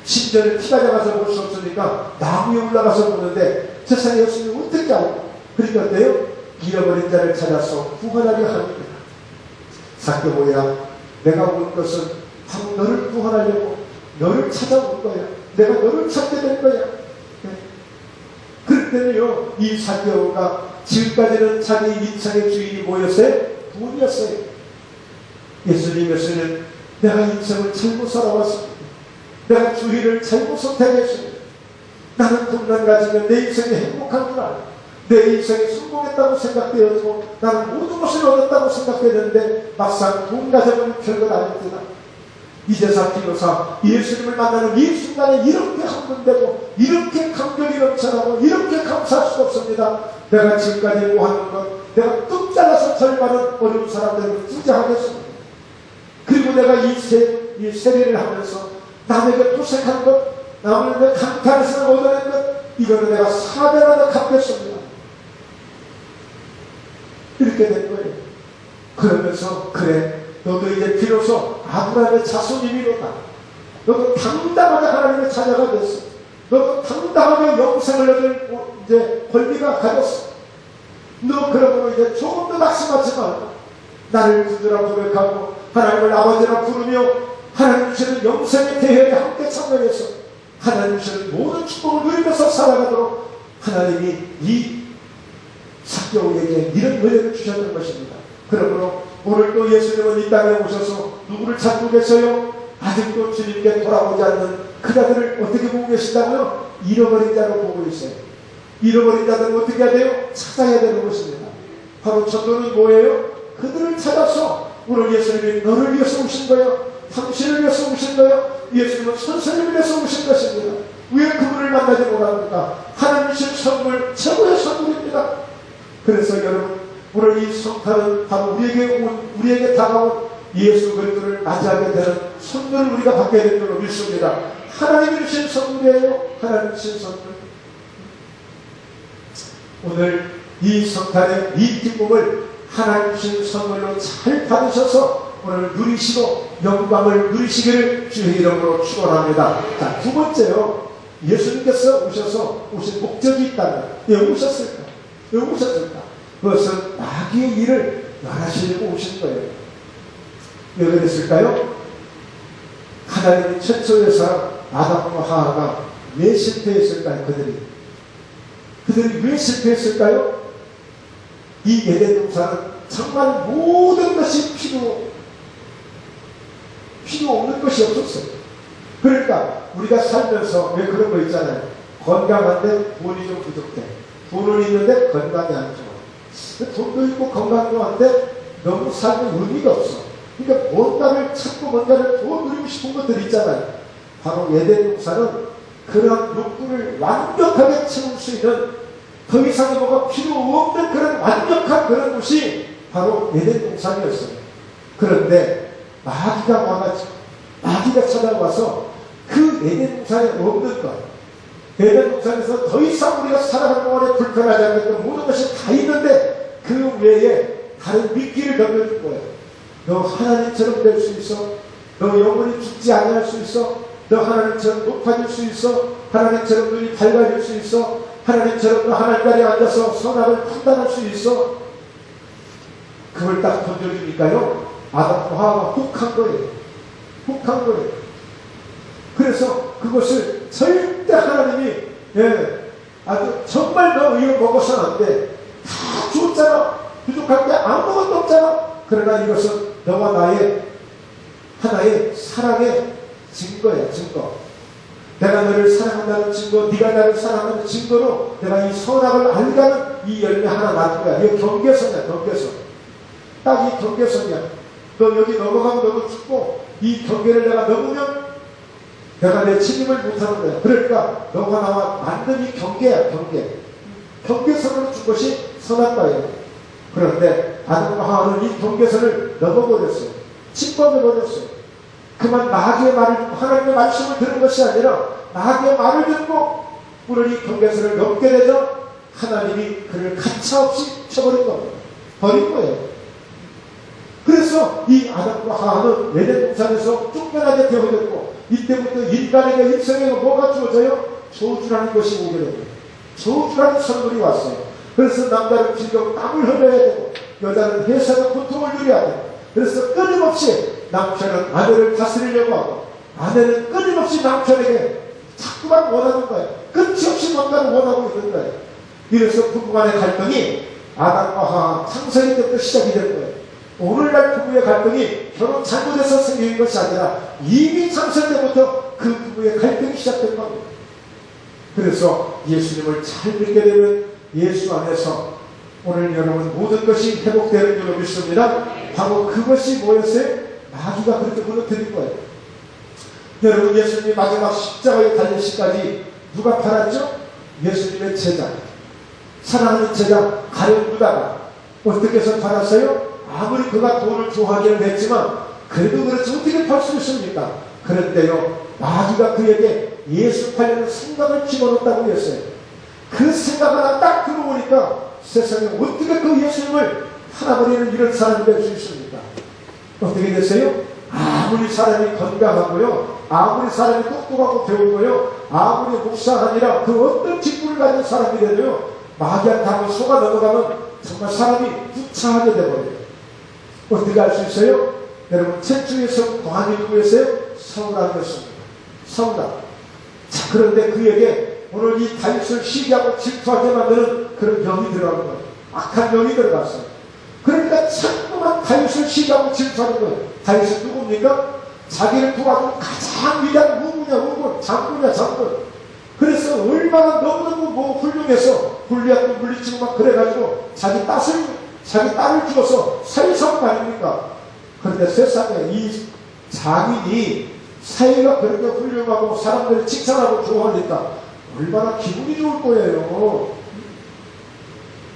심지어는 피가 작아서 볼 수 없으니까 나무 위에 올라가서 보는데 세상에 없으면 어떻게 알고? 그러니까 어때요? 잃어버린 자를 찾아서 구원하려 합니다. 삭개오야, 내가 온 것은 바로 너를 구원하려고 너를 찾아온 거야. 내가 너를 찾게 된 거야. 네. 그럴 때는요, 이 삭개오가 지금까지는 자기 인생의 주인이 뭐였어요? 돈이었어요. 예수님께서는 내가 인생을 잘못 살아왔습니다. 내가 주의를 잘못 선택했습니다. 나는 돈만 가지면 내 인생이 행복하구나. 내 인생이 성공했다고 생각되었고 나는 모든 것을 얻었다고 생각했는데 막상 돈 가져보면 별건 아닙니다. 이제사 비로사 예수님을 만나는 이 순간에 이렇게 흥분되고 이렇게 감격이 넘쳐나고 이렇게 감사할 수 없습니다. 내가 지금까지 뭐하는 것, 내가 뚝 잘라서 절반은 어려운 사람들을 부자하겠습니다. 그리고 내가 이 세례를 하면서 남에게 도색한 것, 남을 강탈해서 얻어낸 것, 이거는 내가 4배나 더 갚겠습니다. 이렇게 된 거예요. 그러면서 그래, 너도 이제 비로소 아브라함의 자손이로다. 너도 당당하게 하나님의 자녀가 됐어. 너도 당당하게 영생을 얻을 이제 권리가 가졌어. 너 그러므로 이제 조금도 낙심하지 말고 나를 구주라 고백하고 하나님을 아버지라 부르며 하나님 주시는 영생의 대회에 함께 참여해서 하나님 주시는 모든 축복을 누리면서 살아가도록 하나님이 이 삭개오에게 이런 은혜를 주셨던 것입니다. 그러므로 오늘 또 예수님은 이 땅에 오셔서 누구를 찾고 계세요? 아직도 주님께 돌아오지 않는 그 자들을 어떻게 보고 계신다고요? 잃어버린 자로 보고 있어요. 잃어버린 자들은 어떻게 해야 돼요? 찾아야 되는 것입니다. 바로 전도는 뭐예요? 그들을 찾아서 오늘 예수님이 너를 위해서 오신 거예요. 당신을 위해서 오신 거예요. 예수님은 선생님을 위해서 오신 것입니다. 왜 그분을 만나지 못합니까? 하나님 주신 선물, 최고의 선물입니다. 그래서 여러분, 오늘 이 성탄은 바로 우리에게 다가온 예수 그리스도를 맞이하게 되는 선물을 우리가 받게 된 줄로 믿습니다. 하나님이 주신 선물이에요. 하나님 주신 선물. 오늘 이 성탄의 이 기쁨을 하나님 주신 선물로 잘 받으셔서 오늘 누리시고 영광을 누리시기를 주의 이름으로 축원합니다. 자, 두 번째요. 예수님께서 오신 목적이 있다면 왜 오셨을까? 왜 오셨을까? 그것은 마귀의 일을 멸하시려고 오신 거예요. 왜 그랬을까요? 하나님이 최초의 사람 아담과 하와가 왜 실패했을까요? 그들이 왜 실패했을까요? 이 에덴 동산은 정말 모든 것이 필요 없는 것이 없었어요. 그러니까 우리가 살면서 왜 그런 거 있잖아요. 건강한데 돈이 좀 부족해. 돈은 있는데 건강이 안 좋아. 돈도 있고 건강도 한데 너무 삶에 의미가 없어. 그러니까 뭔가를 찾고 뭔가를 더 누리고 싶은 것들 있잖아요. 바로 에덴 동산은 그런 욕구를 완벽하게 채울 수 있는 더 이상의 뭐가 필요 없는 그런 완벽한 그런 곳이 바로 에덴 동산이었어요. 그런데 마귀가 찾아와서 그 에덴 동산에 없는 것, 에덴 동산에서 더 이상 우리가 살아가는 동안에 불편하지 않는 모든 것이 다 있는데 그 외에 다른 미끼를 던져줄 거예요. 너 하나님처럼 될 수 있어. 너 영원히 죽지 아니할 수 있어. 너 하나님처럼 높아질 수 있어. 하나님처럼 눈이 밝아질 수 있어. 하나님처럼 너 하나님 자리에 앉아서 선악을 판단할 수 있어. 그걸 딱 던져주니까요, 아담과 하와가 혹한 거예요. 그래서 그것을 절대 하나님이 아주 정말 너 이거 먹어서는 안 돼. 다 줬잖아. 부족할 게 아무것도 없잖아. 그러나 이것은 너와 나의 하나의 사랑의 증거야, 증거. 내가 너를 사랑한다는 증거, 네가 나를 사랑하는 증거로 내가 이 선악을 알가는 이 열매 하나 놔둔 거야. 이거 경계선이야, 경계선. 딱 이 경계선이야. 너 여기 넘어가면 너도 죽고, 이 경계를 내가 넘으면 내가 내 책임을 못하는 거야. 그러니까 너가 나와 만든 이 경계야, 경계. 경계선으로 준 것이 선악과예요. 그런데 아담과 하와는 이 경계선을 넘어버렸어요. 침범해버렸어요. 그만 마귀의 말을 듣고 하나님의 말씀을 들은 것이 아니라 마귀의 말을 듣고 오늘 이 경계선을 넘게 되죠. 하나님이 그를 가차없이 쳐버린 겁니다. 버린 거예요. 그래서 이 아담과 하와는 에덴 동산에서 쫓겨나게 되어졌고 이때부터 인간에게 일생에 뭐가 주어져요? 저주라는 것이 오게 됩니다. 저주라는 선물이 왔어요. 그래서 남자는 지금 땀을 흘려야 되고 여자는 회사의 고통을 누려야 되고, 그래서 끊임없이 남편은 아내를 다스리려고 하고 아내는 끊임없이 남편에게 자꾸만 원하는 거예요. 끝이 없이 뭔가를 원하고 있는 거예요. 이래서 부부간의 갈등이 아담과 하와 창세기 때부터 시작이 된 거예요. 오늘날 부부의 갈등이 결혼 잘못해서 생긴 것이 아니라 이미 창세 때부터 그 부부의 갈등이 시작된 겁니다. 그래서 예수님을 잘 믿게 되면 예수 안에서 오늘 여러분 모든 것이 회복되는 줄로 믿습니다. 바로 그것이 뭐였어요? 마귀가 그렇게 무너뜨린 거예요. 여러분, 예수님이 마지막 십자가에 달리시까지 누가 팔았죠? 예수님의 제자, 사랑하는 제자 가룟 유다가 어떻게 해서 팔았어요? 아무리 그가 돈을 좋아하기는 했지만 그래도 그렇지 어떻게 팔 수 있습니까? 그런데요, 마귀가 그에게 예수 팔려는 생각을 집어넣었다고 했어요. 그 생각 하나 딱 들어보니까 세상에 어떻게 그 예수님을 팔아버리는 이런 사람이 될 수 있습니까? 어떻게 됐어요? 아무리 사람이 건강하고요, 아무리 사람이 똑똑하고 배우고요, 아무리 목사가 아니라 그 어떤 직분을 가진 사람이라도요, 마귀한테 한번 속아 넘어가면 정말 사람이 부차하게 돼버려요. 어떻게 할 수 있어요? 여러분, 최초의 성 광이 누구였어요? 사울왕이었습니다. 사울왕. 자, 그런데 그에게 오늘 이 다윗을 시기하고 질투하게 만드는 그런 영이 들어간 거예요. 악한 영이 들어갔어요. 그러니까 자꾸만 다윗을 시기하고 질투하는 거예요. 다윗은 누굽니까? 자기를 도와준 가장 위대한 우군이야, 우군. 장군이야, 장군. 그래서 얼마나 너무너무 훌륭해서 골리앗도 물리치고 막 그래가지고 자기 딸을 죽어서 사위성 아닙니까? 그런데 세상에 이 장인이 사회가 그렇게 훌륭하고 사람들이 칭찬하고 좋아하니까 얼마나 기분이 좋을 거예요.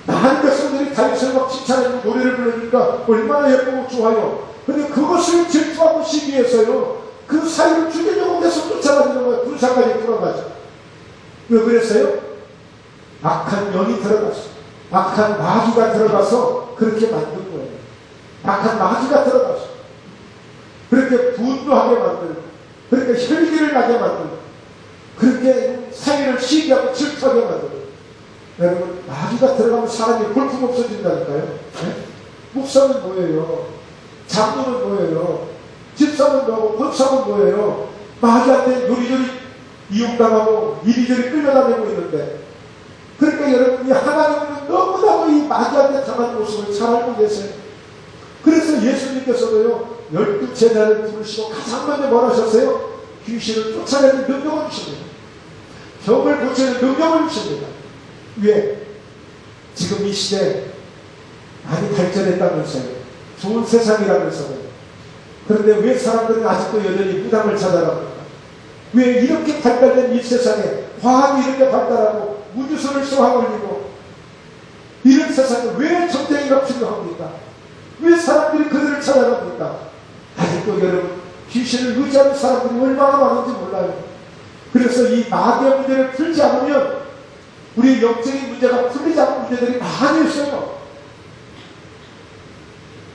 많은 백성들이 다윗을 막 칭찬하고 노래를 부르니까 얼마나 예쁘고 좋아요. 근데 그것을 질투하고 시기해서요, 그 사위를 죽이려고 해서 쫓아다니는 거예요. 군사까지 풀어가지고. 왜 그랬어요? 악한 영이 들어갔어. 악한 마귀가 들어가서 그렇게 만든 거예요. 악한 마귀가 들어가서 그렇게 분노하게 만들고, 그렇게 혈기를 나게 만들고, 그렇게 사회를 시기하고 질투하게 만들고. 여러분, 마귀가 들어가면 사람이 볼품 없어진다니까요. 네? 목사는 뭐예요? 장로는 뭐예요? 집사는 뭐고, 권사는 뭐예요? 마귀한테 요리조리 이용당하고 이리저리 끌려다니고 있는데, 그러니까 여러분이 하나님은 너무나도 이 마귀한테 당한 모습을 잘 알고 계세요. 그래서 예수님께서도요, 12 제자를 부르시고 가장 먼저 뭘 하셨어요? 귀신을 쫓아내는 명령을 주십니다. 병을 고치는 명령을 주십니다. 왜? 지금 이 시대 많이 발전했다면서요. 좋은 세상이라면서요. 그런데 왜 사람들은 아직도 여전히 무당을 찾아갑니까? 왜 이렇게 발달된 이 세상에 과학이 이렇게 발달하고 우주선을 쏘아 올리고 이런 세상에 왜 전쟁이가 필요합니까? 왜 사람들이 그들을 찾아갑니까? 아직도 여러분, 귀신을 의지하는 사람들이 얼마나 많은지 몰라요. 그래서 이 마귀의 문제를 풀지 않으면 우리 영적인 문제가 풀리지 않는 문제들이 많이 있어요.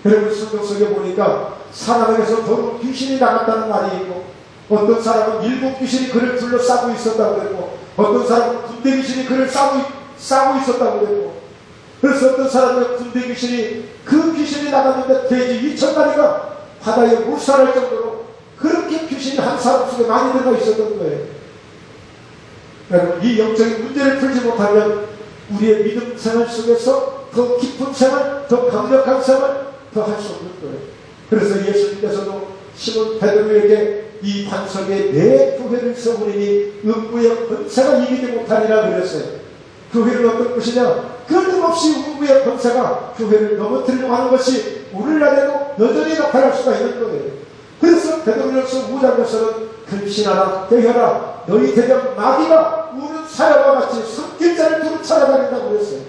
여러분, 성경 속에 보니까 사람에게서 더러운 귀신이 나갔다는 말이 있고, 어떤 사람은 7 귀신이 그를 둘러싸고 있었다고 그랬고, 어떤 사람은 군대 귀신이 그를 싸고 있었다고 그랬고, 그래서 어떤 사람은 군대 귀신이, 그 귀신이 나갔는데 돼지 2,000마리가 바다에 몰살할 정도로 그렇게 귀신이 한 사람 속에 많이 들어가 있었던 거예요. 여러분, 이 영적인 문제를 풀지 못하면 우리의 믿음 생활 속에서 더 깊은 생활, 더 강력한 생활, 더 할 수 없는 거예요. 그래서 예수님께서도 시몬 베드로에게 이 반석에 내 교회를 세우리니 음부의 권세가 이기지 못하리라 그랬어요. 교회는 어떤 것이냐? 끊임없이 음부의 권세가 교회를 넘어뜨리려고 하는 것이 오늘날에도 여전히 나타날 수가 있는 거예요. 그래서 베드로전서 5장에서는 근신하라, 깨어라, 너희 대적 마귀가 우는 사자와 같이 섞인 자를 두루 찾아다닌다고 그랬어요.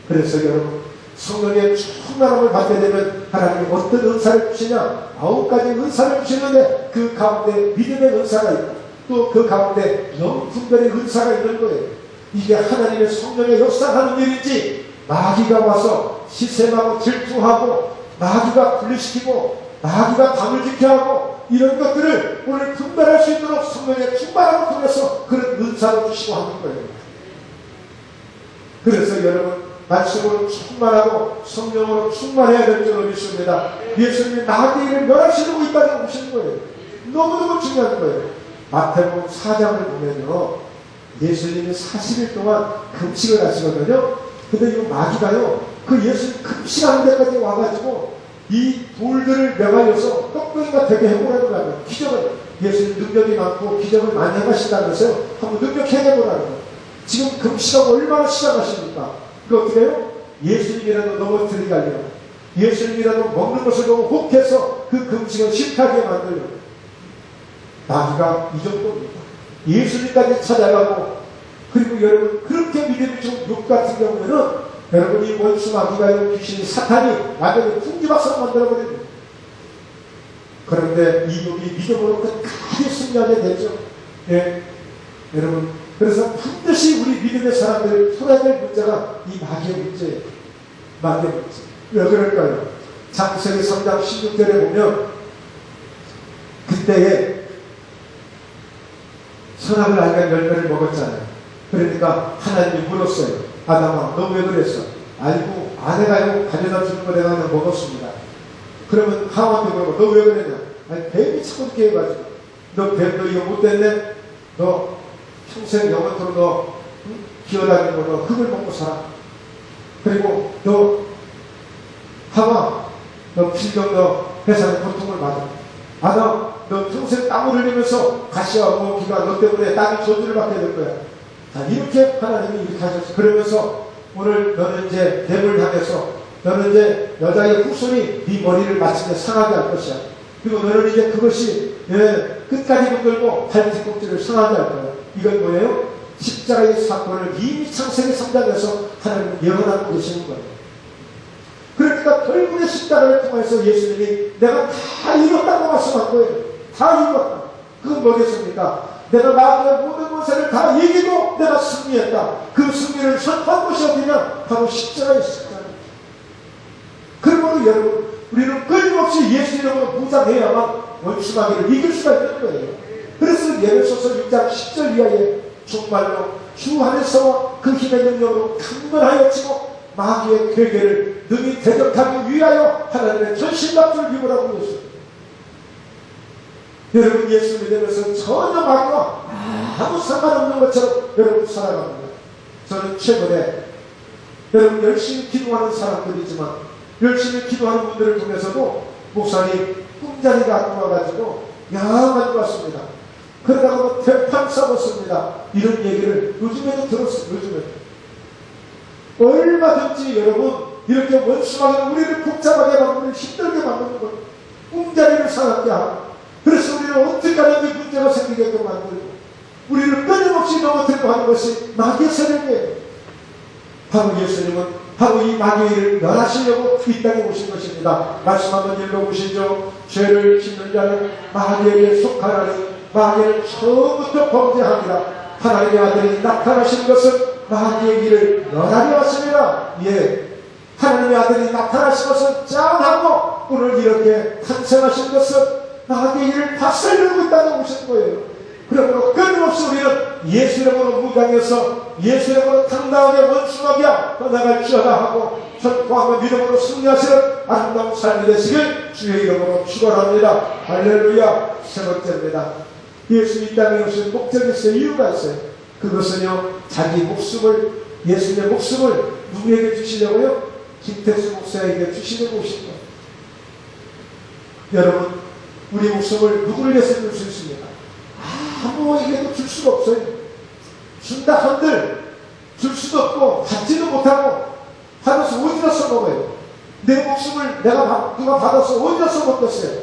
그래서 여러분, 성령의 충만함을 받게 되면 하나님이 어떤 은사를 주시냐? 9가지 은사를 주시는데 그 가운데 믿음의 은사가 있고, 또 그 가운데 영분별의 은사가 있는 거예요. 이게 하나님의 성령의 역사하는 일인지, 마귀가 와서 시샘하고 질투하고 마귀가 분리시키고 마귀가 담을 지켜야 하고 이런 것들을 오늘 분별할 수 있도록 성령의 충만함을 통해서 그런 은사를 주시고 하는 거예요. 그래서 여러분 말씀으로 충만하고 성령으로 충만해야 될 줄로 믿습니다. 예수님이 마귀를 멸하시려고 이 땅에 오신 거예요. 너무너무 중요한 거예요. 마태복음 4장을 보면요, 예수님이 40일 동안 금식을 하시거든요. 근데 이 마귀가요, 그 예수님 금식하는 데까지 와가지고 이 돌들을 명하여서 떡덩이가 되게 해보라는 거예요. 기적을, 예수님 능력이 많고 기적을 많이 해가신다면서요. 한번 능력해내보라는 거예요. 지금 금식하고 얼마나 시작하십니까? 그 어떻게 해요? 예수님이라도 넘어뜨리게 하려고, 예수님이라도 먹는 것을 너무 혹해서 그 금식을 실패하게 만들려고. 마귀가 이 정도입니다. 예수님까지 찾아가고, 그리고 여러분 그렇게 믿음이 좀 욕 같은 경우에는 여러분 이 원수 마귀가 귀신이 사탄이 완전히 풍지박산 만들어버립니다. 그런데 이 욕이 믿음으로 끝까지 승리하게 되죠. 예, 여러분 그래서 반드시 우리 믿음의 사람들 풀어야 될 문제가 이 마귀의 문제예요. 마귀의 문제. 왜 그럴까요? 창세기 3장 16절에 보면 그때에 선악을 알게 열매를 먹었잖아요. 그러니까 하나님이 물었어요. 아담아, 너 왜 그랬어? 아이고, 아내가요 가져다 주는 거 내가 그냥 먹었습니다. 그러면 하와한테 물어봐. 너 왜 그랬냐? 아니, 뱀이 자꾸 이렇게 해가지고. 너 이거 못됐네? 너 평생 영원토록 너 기어다니는 거 너 흙을 먹고 살아. 그리고 너 하와, 너 필경 너 회사의 고통을 받아. 아담, 너 평생 땀을 흘리면서 가시와 모기가 너 때문에 땅이 저주를 받게 될 거야. 자, 이렇게 하나님이 이렇게 하셨어. 그러면서 오늘 너는 이제 뱀을 향해서 너는 이제 여자의 후손이 네 머리를 마침내 상하게 할 것이야. 그리고 너는 이제 그것이 끝까지 붙들고 발 뒤꿈치를 상하게 할 거야. 이건 뭐예요? 십자가의 사건을 이미 창세기 3장에서 하나님은 예언하고 계시는 거예요. 그러니까 결국에 십자가를 통해서 예수님이 내가 다 이뤘다고 말씀한 거예요. 다 이뤘다. 그건 뭐겠습니까? 내가 마귀의 모든 권세를 다 이기고 내가 승리했다. 그 승리를 선포한 것이 어디냐? 바로 십자가의 십자가. 그러므로 여러분, 우리는 끊임없이 예수 이름으로 무장해야만 원수 마귀를 이길 수가 있는 거예요. 그래서 에베소서 6장 10절 이하에 정말로 주 안에서와 그 힘의 능력으로 강건하여 치고 마귀의 괴계를 능히 대적하기 위하여 하나님의 전신갑주를 입으라고 했습니다. 여러분 예수 믿으면서 전혀 마귀와 아무 상관없는 것처럼 여러분 살아갑니다. 저는 최근에 여러분 열심히 기도하는 사람들이지만 열심히 기도하는 분들을 통해서도 목사님 꿈자리가 안 와가지고 가지고 왔습니다. 그러다가 뭐 대판 싸웠습니다. 이런 얘기를 요즘에도 들었어요. 요즘에 얼마든지 여러분 이렇게 원수마귀는 우리를 복잡하게 만들고 힘들게 만드는 것, 꿈자리를 상하게 하고, 그래서 우리는 어떻게 하는 게 문제가 생기게끔 만들고 우리를 끊임없이 넘어뜨리고 하는 것이 마귀의 세력이에요. 바로 예수님은 바로 이 마귀를 멸하시려고 이 땅에 오신 것입니다. 말씀 한번 읽어보시죠. 죄를 짓는 자는 마귀에게 속하나니 마귀는 처음부터 범죄하니라. 하나님의 아들이 나타나신 것은 마귀의 길을 멸하려 왔습니다. 예, 하나님의 아들이 나타나신 것은 짱하고 오늘 이렇게 탄생하신 것은 마귀의 길을 박살내고 이 땅에 오신 거예요. 그러므로 끊임없이 우리는 예수 이름으로 무장해서 예수 이름으로 당당하게 원수마귀야 떠나갈지어다 하고 선포하며 믿음으로 승리하시는 아름다운 삶이 되시길 주의 이름으로 축원합니다. 할렐루야. 세 번째입니다. 예수 이 땅에 오신 목적이 있어요. 이유가 있어요. 그것은요, 자기 목숨을, 예수님의 목숨을 누구에게 주시려고요? 김태수 목사에게 주시려고 오신 거예요. 여러분, 우리 목숨을 누구를 위해서 줄 수 있습니까? 아무에게도 줄 수가 없어요. 준다 한들 줄 수도 없고 받지도 못하고 받아서 어디다 써먹어요. 내 목숨을 누가 받아서 어디다 써먹겠어요.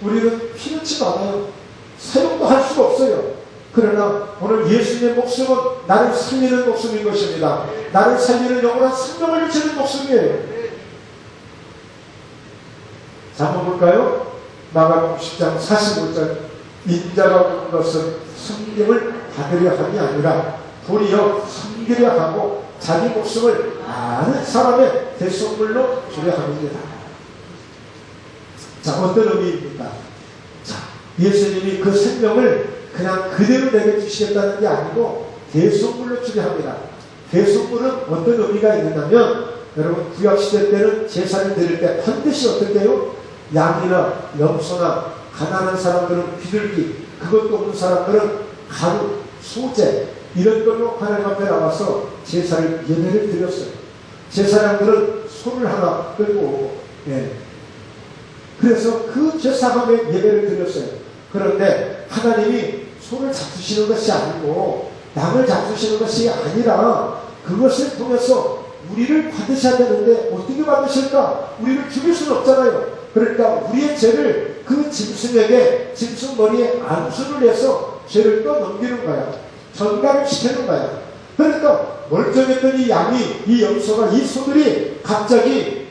우리는 필요치 않아요. 사용도 할 수가 없어요. 그러나 오늘 예수님의 목숨은 나를 살리는 목숨인 것입니다. 나를 살리는 영원한 생명을 주시는 목숨이에요. 자, 한번 볼까요? 마가복음 10장 45절. 인자가 온 것은 성경을 받으려 함이 아니라 도리어 섬기려 하고 자기 목숨을 많은 사람의 대속물로 주려 합니다. 자, 어떤 의미입니까? 자, 예수님이 그 생명을 그냥 그대로 내게 주시겠다는 게 아니고 대속물로 주게 합니다. 대속물은 어떤 의미가 있느냐면, 여러분 구약시대 때는 제사를 드릴 때 반드시 어떻게 해요? 양이나 염소나 가난한 사람들은 비둘기, 그것도 없는 사람들은 가루, 소재 이런 걸로 하나님 앞에 나와서 제사를 예배를 드렸어요. 제사장들은 소를 하나 끌고 오고, 예. 그래서 그 제사함에 예배를 드렸어요. 그런데 하나님이 소를 잡수시는 것이 아니고 양을 잡수시는 것이 아니라 그것을 통해서 우리를 받으셔야 되는데 어떻게 받으실까? 우리를 죽일 수는 없잖아요. 그러니까 우리의 죄를 그 짐승에게 짐승 머리에 안수를 해서 죄를 떠넘기는 거야. 전가를 시키는 거야. 그러니까 멀쩡했던 이 양이, 이 염소가, 이 소들이 갑자기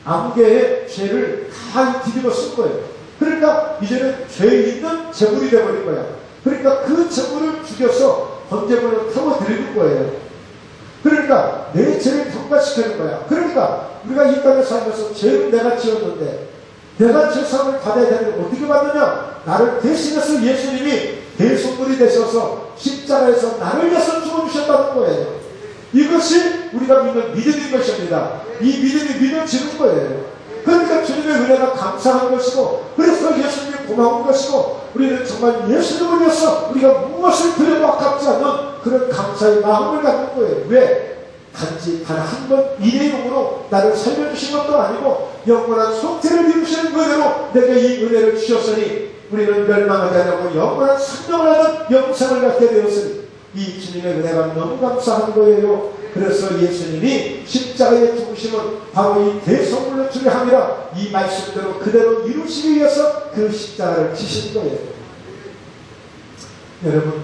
암개의 죄를 다 뒤집어 쓴 거예요. 그러니까 이제는 죄 있는 제물이 되어버린 거야. 그러니까 그 제물을 죽여서 번제물로 태워드리는 거예요. 그러니까 내 죄를 경과시키는 거야. 그러니까 우리가 이 땅에 살면서 죄를 내가 지었는데 내가 죄사함을 받아야 되는데 어떻게 받느냐? 나를 대신해서 예수님이 대속물이 되셔서 십자가에서 나를 위해서 죽어주셨다는 거예요. 이것이 우리가 믿는 믿음인 것입니다. 이 믿음이 믿어지는 거예요. 그러니까 주님의 은혜가 감사한 것이고, 그래서 예수님이 고마운 것이고, 우리는 정말 예수님을 위해서 우리가 무엇을 드려도 아깝지 않은 그런 감사의 마음을 갖는 거예요. 왜? 단지 단 한 번 일회용으로 나를 살려주신 것도 아니고 영원한 속죄를 이루시는 은혜로 내게 이 은혜를 주셨으니 우리는 멸망하지 않고 영원한 생명을 하는 영생을 갖게 되었으니 이 주님의 은혜가 너무 감사한 거예요. 그래서 예수님이 십자가의 죽으심은 바로 이 대속물로 주게 함이라 이 말씀대로 그대로 이루시기 위해서 그 십자가를 지신 거예요. 여러분,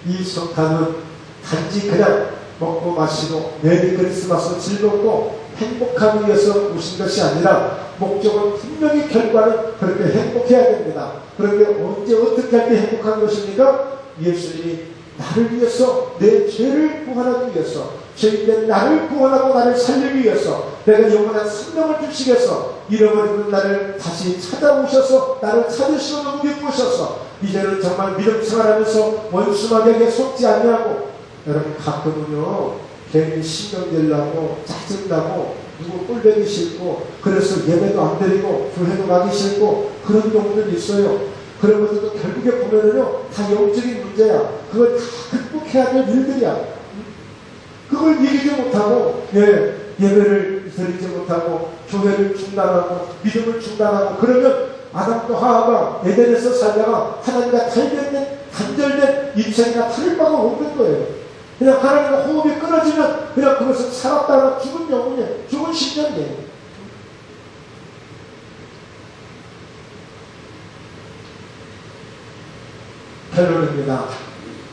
이 성탄은 단지 그냥 먹고 마시고 메리 크리스마스 즐겁고 행복하기 위해서 오신 것이 아니라 목적은 분명히 결과는 그렇게 행복해야 됩니다. 그런데 언제 어떻게 할 때 행복한 것입니까? 예수님이 나를 위해서, 내 죄를 구원하기 위해서, 죄인된 나를 구원하고 나를 살리기 위해서, 내가 영원한 생명을 주시기 위해서 잃어버리는 나를 다시 찾아오셔서 나를 찾으시고 너무 기쁘셔서 이제는 정말 믿음 생활하면서 원수마귀에게 속지 않냐고. 여러분 가끔은요 괜히 신경질 나고 짜증나고 누구 꼴보기 싫고 그래서 예배도 안 드리고 교회도 가기 싫고 그런 경우들이 있어요. 그런 것들도 결국에 보면은요 다 영적인 문제야. 그걸 다 극복해야 될 일들이야. 그걸 이기지 못하고 예배를 드리지 못하고 교회를 중단하고 믿음을 중단하고 그러면 아담과 하와가 에덴에서 살다가 하나님과 단절된 인생이나 탈을 바가 없는 거예요. 그냥 하나님과 호흡이 끊어지면 그냥 그것은 살았다가 죽은 영혼이에요. 죽은 신념이에요. 결론입니다.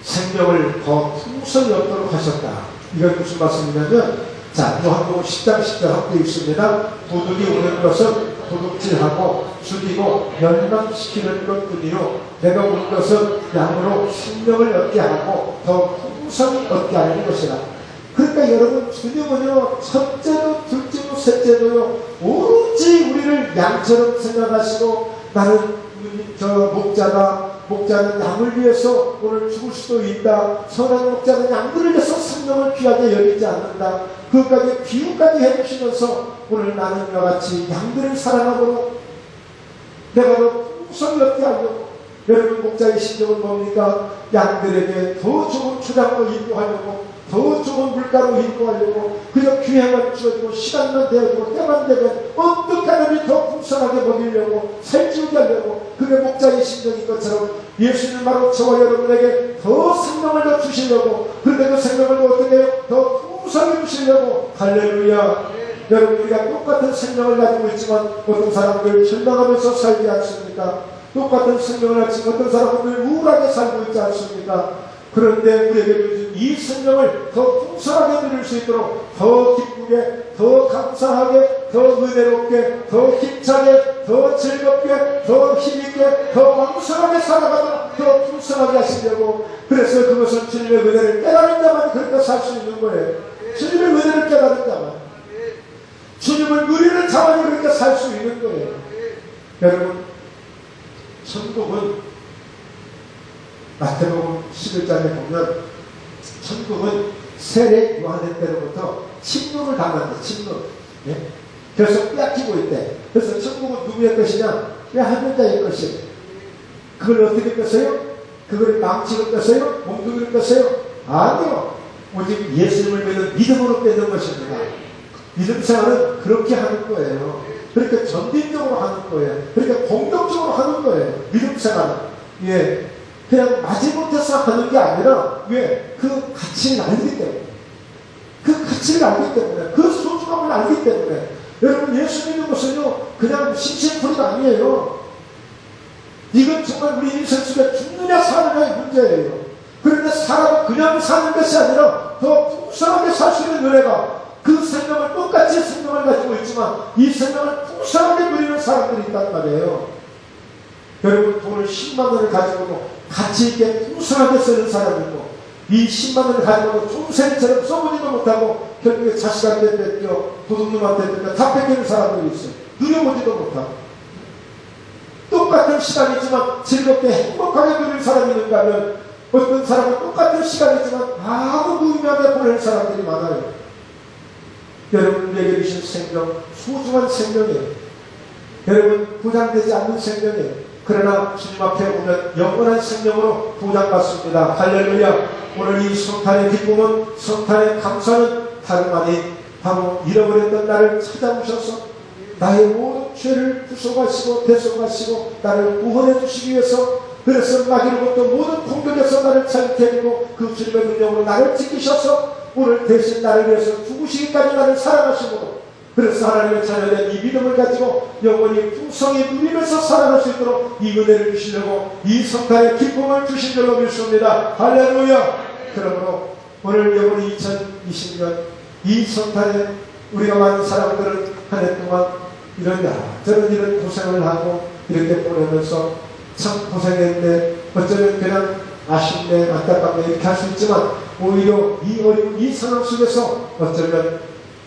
생명을 더 풍성히 얻도록 하셨다. 이건 무슨 말씀이냐면, 자, 요한복음 10장 10절 함께 있습니다. 도둑이 오는 것은 도둑질하고 죽이고 멸망시키는 것뿐이요 내가 온 것은 양으로 생명을 얻게 하고 더 풍성히 얻게 하는 것이라. 그러니까 여러분 주님은요 첫째도 둘째도 셋째도요 오로지 우리를 양처럼 생각하시고 나는 목자는 양을 위해서 오늘 죽을 수도 있다. 선한 목자는 양들을 위해서 생명을 귀하게 여기지 않는다. 그것까지 비유까지 해주시면서 오늘 나는 이와 같이 양들을 사랑하고 내가 더 풍성히 얻게 하려고. 여러분 목자의 심정은 뭡니까? 양들에게 더 좋은 초장으로 인도하려고, 더 좋은 물가로 인도하려고, 그저 기회만 주어지고 시간만 되어지고 때만 되면 어떻게 하면 더 풍성하게 먹이려고 살찌우게 하려고. 그게 목자의 심정인 것처럼 예수님 바로 저와 여러분에게 더 생명을 더 주시려고, 그런데 그 생명을 어떻게 해요? 더 풍성히 주시려고. 할렐루야. 여러분 우리가 똑같은 생명을 가지고 있지만 어떤 사람들 절망하면서 살지 않습니까? 똑같은 생명을 가지고 어떤 사람들 우울하게 살고 있지 않습니까? 그런데 우리에게 주신 이 생명을 더 풍성하게 누릴 수 있도록 더 기쁘게, 더 감사하게, 더 은혜롭게, 더 힘차게, 더 즐겁게, 더 힘있게, 더 왕성하게 살아가도록 더 풍성하게 하시려고. 그래서 그것은 주님의 은혜를 깨달은 자만 그렇게 살 수 있는 거예요. 주님의 은혜를 깨달은 자만, 주님을 누리는 자만이 그렇게 살 수 있는 거예요. 여러분, 천국은 마태복음 11장에 보면 천국은 세례 요한의 때로부터 침노를 당한다. 침노. 예? 그래서 빼앗기고 있대. 그래서 천국은 누구의 것이냐? 빼앗는 자의 것이에요. 그걸 어떻게 뺐어요? 그걸 망치로 뺐어요? 몽둥이로 뺐어요? 아니요. 오직 예수님을 믿는 믿음으로 뺏는 것입니다. 믿음 생활은 그렇게 하는 거예요. 그러니까 전진적으로 하는 거예요. 그러니까 공동적으로 하는 거예요. 믿음 생활은. 예. 그냥 마지못해서 하는 게 아니라, 왜? 그 가치를 알기 때문에. 그 가치를 알기 때문에. 그 소중함을 알기 때문에. 여러분, 예수 믿는 것은요, 그냥 심심풀이가 아니에요. 이건 정말 우리 인생 속에 죽느냐 사느냐의 문제예요. 그런데 사람은 그냥 사는 것이 아니라 더 풍성하게 살 수 있는 은혜가, 그 생명을 똑같이 생명을 가지고 있지만 이 생명을 풍성하게 누리는 사람들이 있단 말이에요. 여러분, 돈을 10만 원을 가지고도 가치 있게 풍성하게 쓰는 사람이 있고, 이 10만 원을 가지고도 총생처럼 써보지도 못하고 결국에 자식한테 뺏겨, 도둑놈한테 뺏겨 다 뺏기는 사람들이 있어요. 누려보지도 못하고. 똑같은 시간이지만 즐겁게 행복하게 누릴 사람이 있는가 하면, 어떤 사람은 똑같은 시간이지만 아무 무의미하게 보내는 사람들이 많아요. 여러분, 우리에게 주신 생명, 소중한 생명이에요. 여러분, 보장되지 않는 생명이에요. 그러나 주님 앞에 오면 영원한 생명으로 보장받습니다. 할렐루야. 오늘 이 성탄의 기쁨은, 성탄의 감사는 다름 아닌 바로 잃어버렸던 나를 찾아오셔서 나의 모든 죄를 부숴가시고 대속하시고 나를 구원해 주시기 위해서, 그래서 마귀로부터 모든 공격에서 나를 자유케 해주고 그 주님의 능력으로 나를 지키셔서 오늘 대신 나를 위해서 죽으시기까지 나를 사랑하시고, 그래서 하나님의 자녀된 이 믿음을 가지고 영원히 풍성히 누리면서 살아갈 수 있도록 이 은혜를 주시려고 이 성탄의 기쁨을 주신 줄로 믿습니다. 할렐루야. 그러므로 오늘 영원히 2020년 이 성탄에 우리가 많은 사람들은 한 해 동안 이런 고생을 하고 이렇게 보내면서 참 고생했네, 어쩌면 그냥 아쉽네, 안타깝네 이렇게 할 수 있지만, 오히려 이 어려운 이 상황 속에서 어쩌면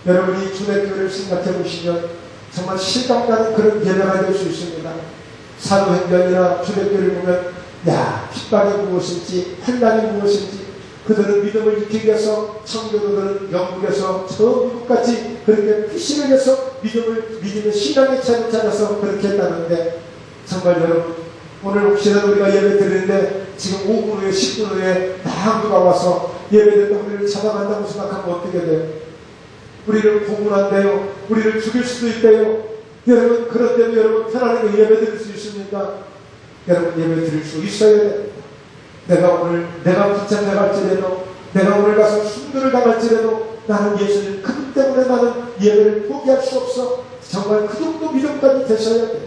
여러분이 초대교회를 생각해 보시면 정말 실감나는 그런 예배가 될 수 있습니다. 사도행전이나 초대교회를 보면, 야, 핍박이 무엇인지 환난이 무엇인지, 그들은 믿음을 지키기 위해서, 청교도들은 영국에서 저 미국까지 그렇게 피신을 해서 믿음의 신앙의 차를 찾아서 그렇게 했다는데, 정말 여러분, 오늘 혹시라도 우리가 예배 드리는데 지금 5분 후에 10분 후에 다 누가 와서 예배드리는 우리를 잡아간다고 생각하면 어떻게 돼요? 우리를 고문한대요. 우리를 죽일 수도 있대요. 여러분, 그럴 때도 여러분 편안하게 예배 드릴 수 있습니까? 여러분, 예배 드릴 수 있어야 됩니다. 내가 붙잡혀 갈지라도, 내가 오늘 가서 순교를 당할지라도 나는 예수님 그분 때문에 나는 예배를 포기할 수 없어. 정말 그 정도 믿음까지 되셔야 돼요.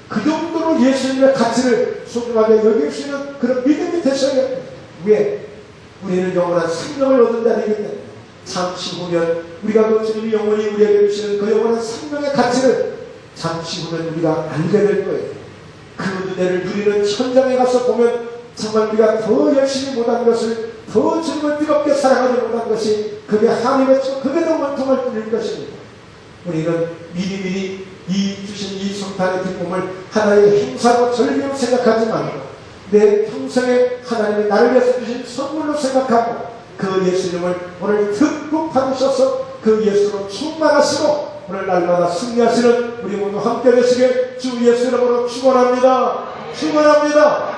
그 정도로 예수님의 가치를 소중하게 여길 수 있는 그런 믿음이 되셔야 돼요. 왜? 우리는 영원한 생명을 얻은 자이기 때문에. 잠시 후면 우리가 그 주님이 영원히 우리에게 주시는 그 영원한 생명의 가치를 잠시 후면 우리가 알게 될 거예요. 그 은혜를 누리는 현장에 가서 보면 정말 우리가 더 열심히 못한 것을, 더 주님을 뜨겁게 사랑하지 못한 것이 그게 한이 맺혀 그게 더 원통을 뚫릴 것입니다. 우리는 미리미리 이 주신 이 성탄의 기쁨을 하나의 행사로 절기로 생각하지 말고 내 평생에 하나님이 나를 위해서 주신 선물로 생각하고 그 예수님을 오늘 듬뿍 받으셔서 그 예수로 충만하시고 오늘 날마다 승리하시는 우리 모두 함께 되시길 주 예수 이름으로 축원합니다. 축원합니다.